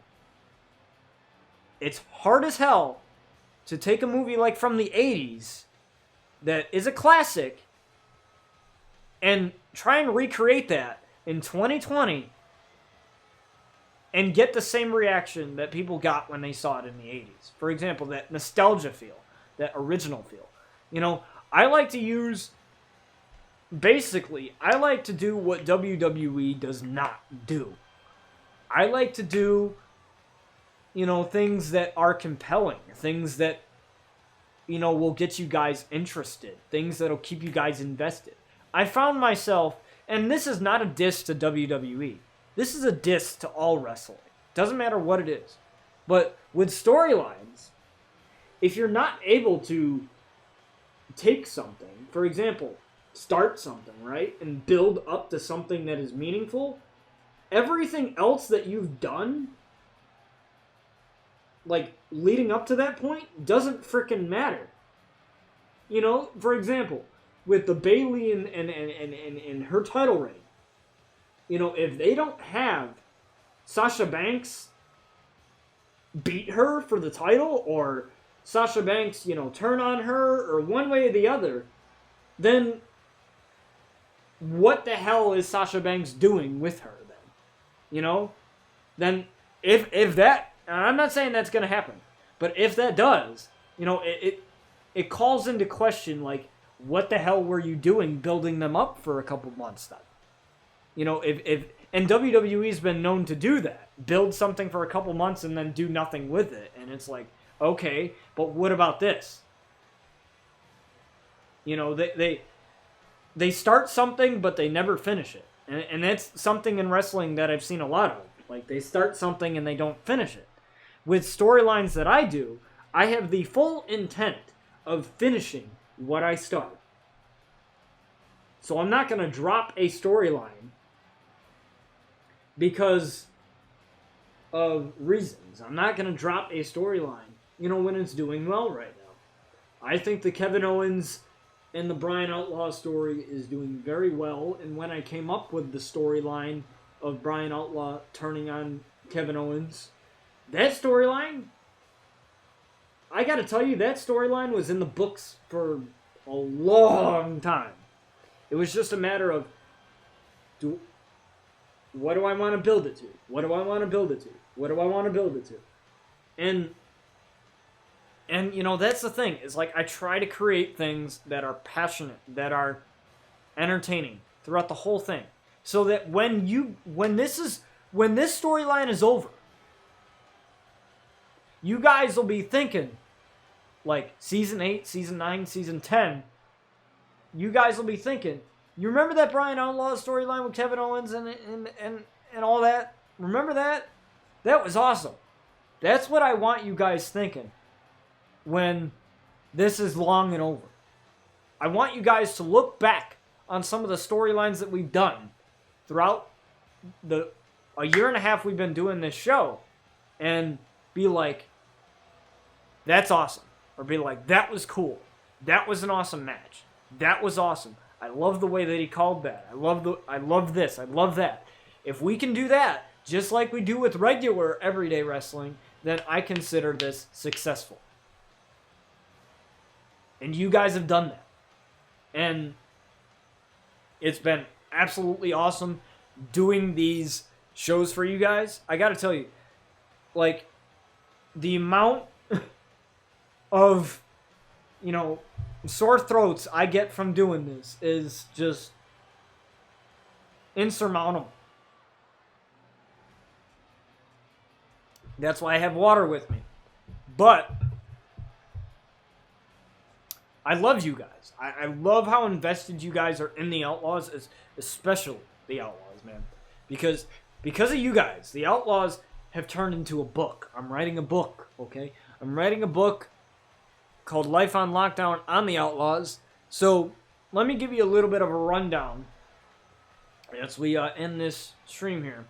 A: It's hard as hell to take a movie like from the 80s that is a classic and try and recreate that in 2020 and get the same reaction that people got when they saw it in the 80s. For example, that nostalgia feel, that original feel. I like to use... Basically, I like to do what WWE does not do. I like to do, things that are compelling. Things that, will get you guys interested. Things that'll keep you guys invested. I found myself, and this is not a diss to WWE. This is a diss to all wrestling. Doesn't matter what it is. But with storylines, if you're not able to take something, for example, start something, right? And build up to something that is meaningful, everything else that you've done like, leading up to that point doesn't frickin' matter. You know, for example, with the Bayley and her title reign, you know, if they don't have Sasha Banks beat her for the title, or Sasha Banks, you know, turn on her, or one way or the other, then what the hell is Sasha Banks doing with her then? You know? Then if that, and I'm not saying that's going to happen, but if that does, you know, it calls into question, like, what the hell were you doing building them up for a couple months then? You know, and WWE's been known to do that. Build something for a couple months and then do nothing with it. And it's like, okay, but what about this? You know, they start something, but they never finish it. And that's something in wrestling that I've seen a lot of. Like, they start something and they don't finish it. With storylines that I do, I have the full intent of finishing what I start. So I'm not going to drop a storyline because of reasons. I'm not going to drop a storyline, you know, when it's doing well right now. I think the Kevin Owens and the Bryan Outlaw story is doing very well, and when I came up with the storyline of Bryan Outlaw turning on Kevin Owens, that storyline, I gotta tell you, that storyline was in the books for a long time. It was just a matter of, what do I want to build it to? What do I want to build it to? What do I want to build it to? And you know, that's the thing. Is like, I try to create things that are passionate, that are entertaining throughout the whole thing. So that when this storyline is over, you guys will be thinking, like, Season 8, Season 9, Season 10, you guys will be thinking, you remember that Bryan Outlaw storyline with Kevin Owens and all that? Remember that? That was awesome. That's what I want you guys thinking when this is long and over. I want you guys to look back on some of the storylines that we've done throughout a year and a half we've been doing this show and be like, that's awesome. Or be like, that was cool. That was an awesome match. That was awesome. I love the way that he called that. I love this. I love that. If we can do that, just like we do with regular everyday wrestling, then I consider this successful. And you guys have done that. And it's been absolutely awesome doing these shows for you guys. I gotta tell you, like, the amount of, you know, sore throats I get from doing this is just insurmountable. That's why I have water with me. But I love you guys. I love how invested you guys are in the Outlaws, especially the Outlaws, man. Because of you guys, the Outlaws have turned into a book. I'm writing a book, okay? I'm writing a book called Life on Lockdown on the Outlaws. So let me give you a little bit of a rundown as we end this stream here,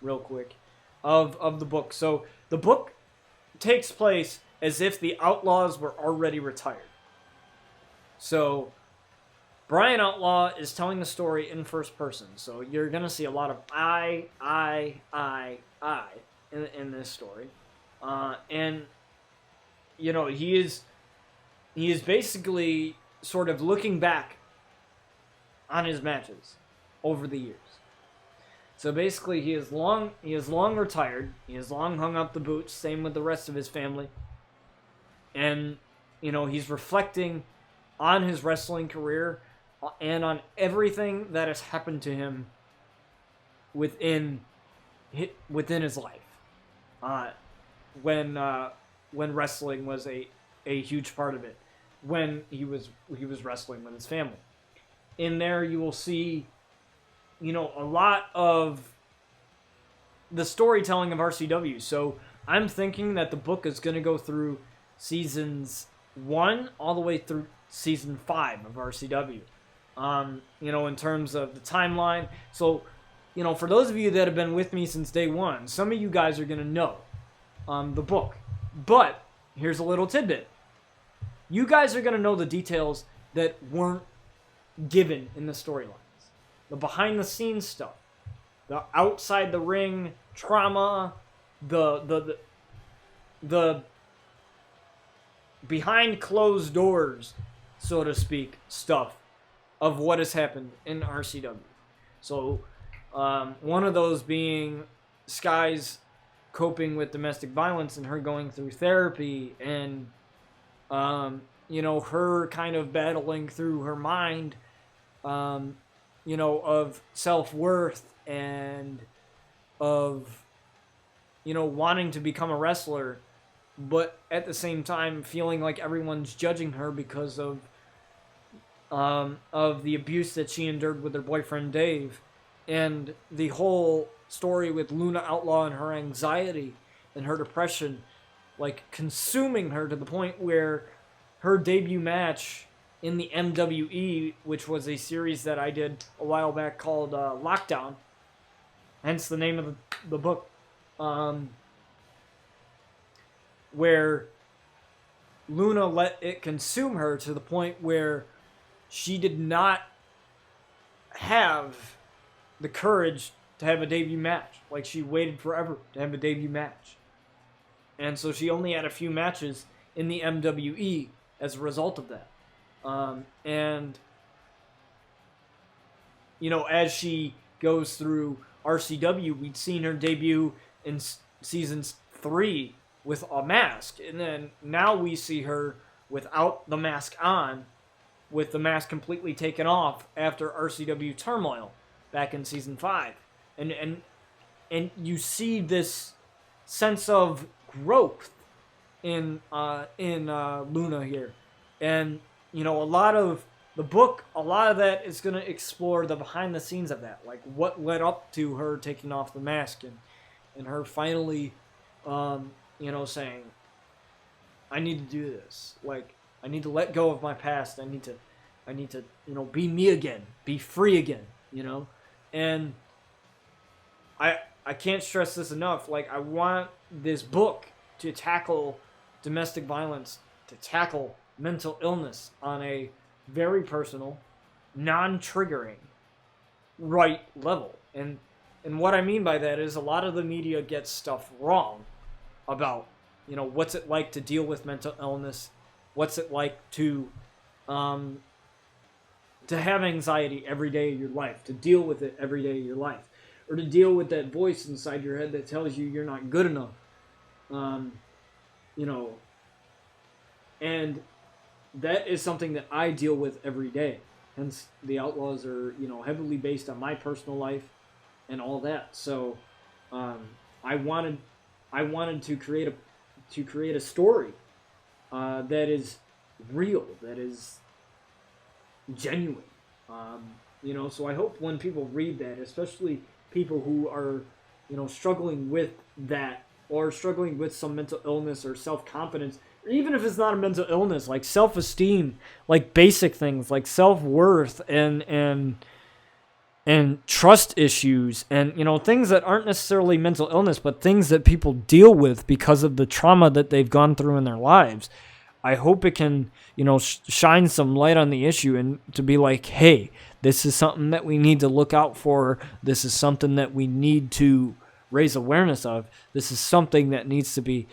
A: real quick, of the book. So the book takes place as if the Outlaws were already retired. So Bryan Outlaw is telling the story in first person. So you're going to see a lot of I in this story. And, you know, he is basically sort of looking back on his matches over the years. So basically, he is long retired. He has long hung up the boots. Same with the rest of his family. And, you know, he's reflecting on his wrestling career and on everything that has happened to him within his life. When wrestling was a huge part of it. When he was wrestling with his family. In there, you will see, you know, a lot of the storytelling of RCW. So I'm thinking that the book is going to go through seasons 1 all the way through season 5 of RCW. You know, in terms of the timeline. So, you know, for those of you that have been with me since day one, some of you guys are going to know the book. But here's a little tidbit. You guys are going to know the details that weren't given in the storylines. The behind-the-scenes stuff. The outside the ring trauma. The behind closed doors, so to speak, stuff of what has happened in RCW. So, one of those being Sky's coping with domestic violence and her going through therapy and, her kind of battling through her mind, of self-worth and of, wanting to become a wrestler, but at the same time feeling like everyone's judging her because of the abuse that she endured with her boyfriend Dave, and the whole story with Luna Outlaw and her anxiety and her depression, like, consuming her to the point where her debut match in the MWE, which was a series that I did a while back called Lockdown, hence the name of the book, where Luna let it consume her to the point where she did not have the courage to have a debut match. Like, she waited forever to have a debut match. And so she only had a few matches in the MWE as a result of that. As she goes through RCW, we'd seen her debut in season 3 with a mask. And then now we see her without the mask on, with the mask completely taken off after RCW Turmoil back in season 5. And you see this sense of growth in Luna here. And, a lot of the book, a lot of that is going to explore the behind the scenes of that. Like, what led up to her taking off the mask and her finally, saying, I need to do this. Like, I need to let go of my past. I need to, be me again, be free again, And I can't stress this enough. Like, I want this book to tackle domestic violence, to tackle mental illness on a very personal, non-triggering, right level. And what I mean by that is a lot of the media gets stuff wrong about, what's it like to deal with mental illness, what's it like to have anxiety every day of your life, to deal with it every day of your life, or to deal with that voice inside your head that tells you you're not good enough. And that is something that I deal with every day. Hence, the Outlaws are, heavily based on my personal life and all that. So, I wanted to create a story that is real, that is genuine. So I hope when people read that, especially people who are, struggling with that, or struggling with some mental illness or self-confidence, or even if it's not a mental illness, like self-esteem, like basic things like self-worth and trust issues, and things that aren't necessarily mental illness, but things that people deal with because of the trauma that they've gone through in their lives. I hope it can, shine some light on the issue and to be like, hey, this is something that we need to look out for. This is something that we need to raise awareness of. This is something that needs to be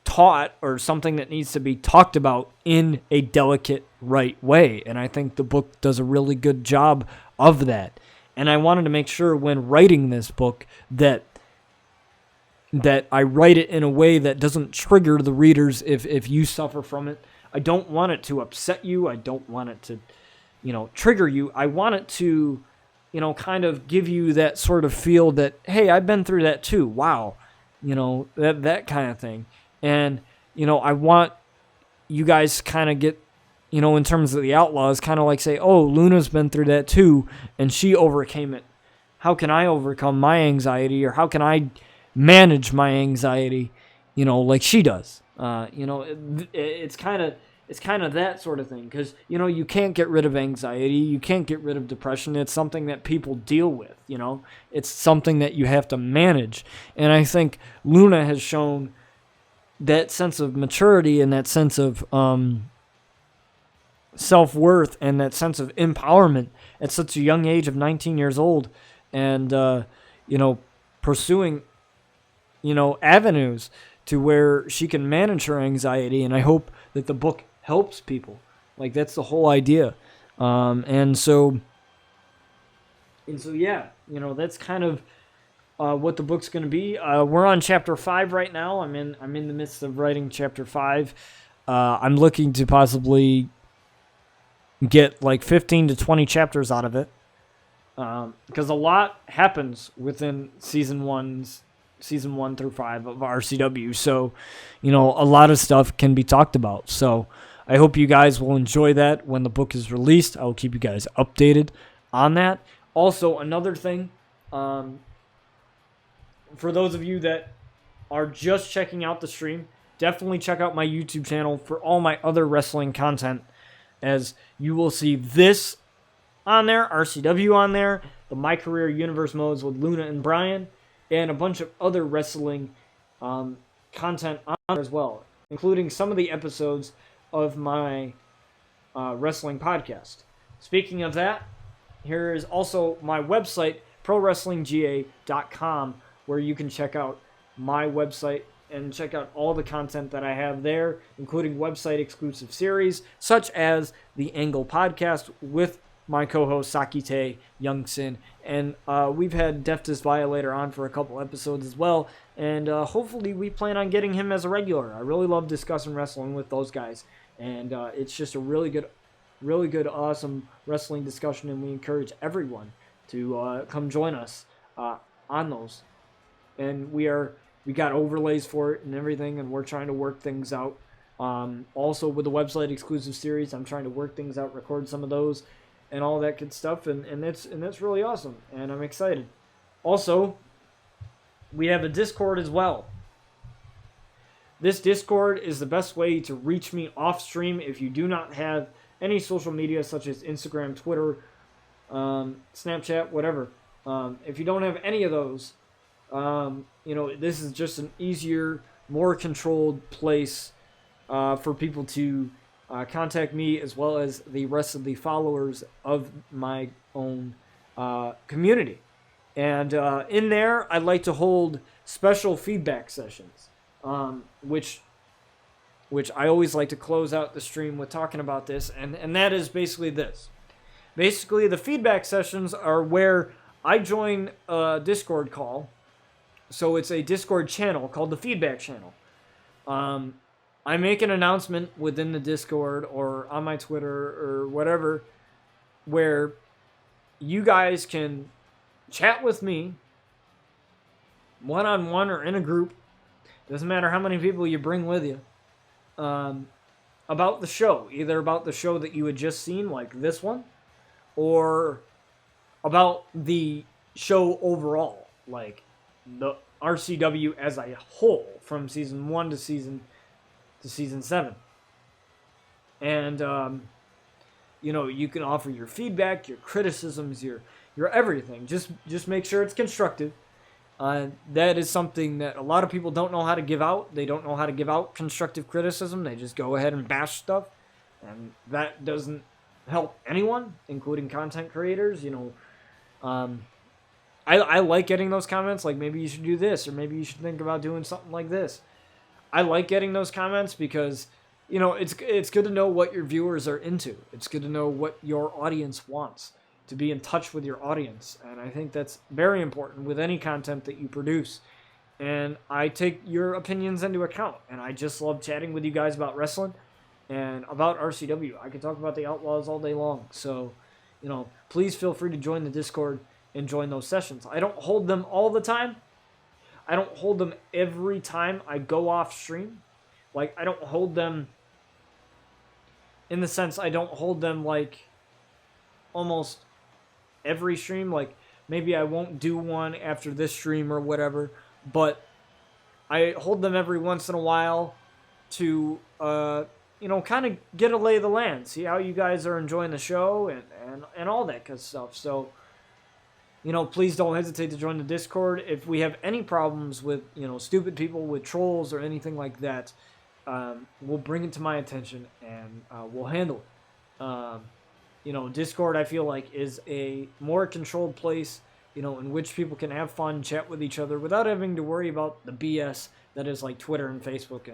A: taught, or something that needs to be talked about in a delicate, right way. And I think the book does a really good job of that. And I wanted to make sure when writing this book that I write it in a way that doesn't trigger the readers if you suffer from it. I don't want it to upset you. I don't want it to, trigger you. I want it to, kind of give you that sort of feel that, hey, I've been through that too. Wow. That kind of thing. And, I want you guys kind of get, in terms of the Outlaws, kind of like say, oh, Luna's been through that too, and she overcame it. How can I overcome my anxiety, or how can I manage my anxiety, like she does? It's kind it's kind of that sort of thing. Because, you know, you can't get rid of anxiety. You can't get rid of depression. It's something that people deal with, you know. It's something that you have to manage. And I think Luna has shown that sense of maturity and that sense of self-worth and that sense of empowerment at such a young age of 19 years old. And, you know, pursuing, you know, avenues to where she can manage her anxiety. And I hope that the book helps people. Like, that's the whole idea. And so, yeah, you know, that's kind of what the book's going to be. We're on chapter 5 right now. I'm in the midst of writing chapter 5. I'm looking to possibly get like 15 to 20 chapters out of it. Because a lot happens within season 1 through 5 of RCW. So, you know, a lot of stuff can be talked about. So I hope you guys will enjoy that when the book is released. I will keep you guys updated on that. Also, another thing, for those of you that are just checking out the stream, definitely check out my YouTube channel for all my other wrestling content, as you will see this on there, RCW on there, the My Career Universe modes with Luna and Bryan, and a bunch of other wrestling content on there as well, including some of the episodes of my wrestling podcast. Speaking of that, here is also my website, prowrestlingga.com, where you can check out my website and check out all the content that I have there, including website-exclusive series, such as the Angle Podcast with my co-host Sakite Youngson, and we've had Deftest Violator on for a couple episodes as well, and hopefully we plan on getting him as a regular. I really love discussing wrestling with those guys, and it's just a really good, awesome wrestling discussion, and we encourage everyone to come join us on those. And we got overlays for it and everything, and we're trying to work things out. Also with the website exclusive series, I'm trying to work things out, record some of those, and all that good stuff, and that's really awesome, and I'm excited. Also, we have a Discord as well. This Discord is the best way to reach me off stream if you do not have any social media such as Instagram, Twitter, Snapchat, whatever. If you don't have any of those, you know, this is just an easier, more controlled place for people to contact me, as well as the rest of the followers of my own community. And in there, I'd like to hold special feedback sessions, which I always like to close out the stream with talking about this, and that is basically this. Basically, the feedback sessions are where I join a Discord call. So it's a Discord channel called the Feedback Channel. I make an announcement within the Discord or on my Twitter or whatever, where you guys can chat with me one-on-one or in a group. Doesn't matter how many people you bring with you. About the show. Either about the show that you had just seen, like this one, or about the show overall, like the RCW as a whole, from season 1 to season 7. And you know, you can offer your feedback, your criticisms, your everything. Just make sure it's constructive. That is something that a lot of people don't know how to give out. They don't know how to give out constructive criticism. They just go ahead and bash stuff, and that doesn't help anyone, including content creators. You know, I like getting those comments, like maybe you should do this, or maybe you should think about doing something like this. I like getting those comments because, you know, it's good to know what your viewers are into. It's good to know what your audience wants, to be in touch with your audience. And I think that's very important with any content that you produce. And I take your opinions into account. And I just love chatting with you guys about wrestling and about RCW. I can talk about the Outlaws all day long. So, you know, please feel free to join the Discord and join those sessions. I don't hold them all the time. I don't hold them every time I go off stream. Like, I don't hold them in the sense I don't hold them like almost every stream. Like, maybe I won't do one after this stream or whatever, but I hold them every once in a while to kind of get a lay of the land, see how you guys are enjoying the show and all that good stuff. So, please don't hesitate to join the Discord. If we have any problems with, stupid people, with trolls or anything like that, we'll bring it to my attention and we'll handle it. Discord, I feel like, is a more controlled place, in which people can have fun, chat with each other without having to worry about the BS that is like Twitter and Facebook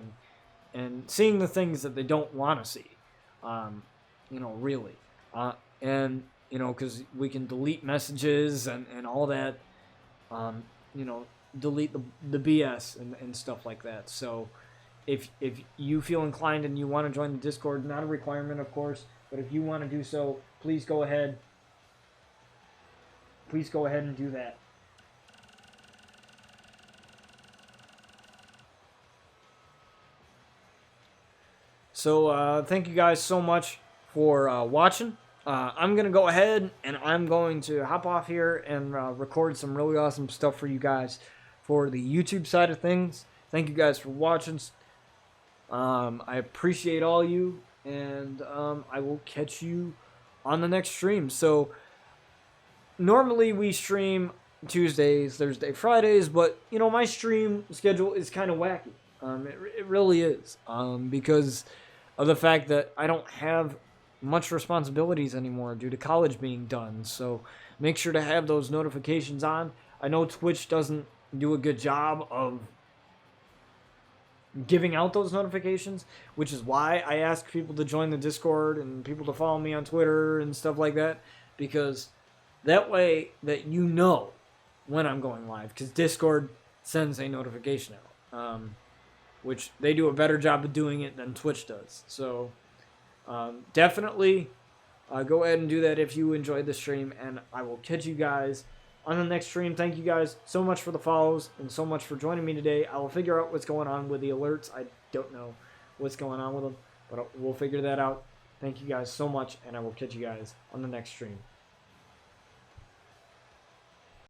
A: and seeing the things that they don't want to see, really. Because we can delete messages and all that, delete the BS and stuff like that. So if you feel inclined and you want to join the Discord, not a requirement, of course, but if you want to do so, please go ahead. Please go ahead and do that. So thank you guys so much for watching. I'm going to go ahead and I'm going to hop off here and record some really awesome stuff for you guys for the YouTube side of things. Thank you guys for watching. I appreciate all you, and I will catch you on the next stream. So normally we stream Tuesdays, Thursday, Fridays, but my stream schedule is kind of wacky. It really is, because of the fact that I don't have much responsibilities anymore due to college being done. So make sure to have those notifications on. I know Twitch doesn't do a good job of giving out those notifications, which is why I ask people to join the Discord and people to follow me on Twitter and stuff like that, because that way that when I'm going live, because Discord sends a notification out, which they do a better job of doing it than Twitch does. So definitely go ahead and do that if you enjoyed the stream, and I will catch you guys on the next stream. Thank you guys so much for the follows and so much for joining me today. I will figure out what's going on with the alerts. I don't know what's going on with them, but we'll figure that out. Thank you guys so much, and I will catch you guys on the next stream.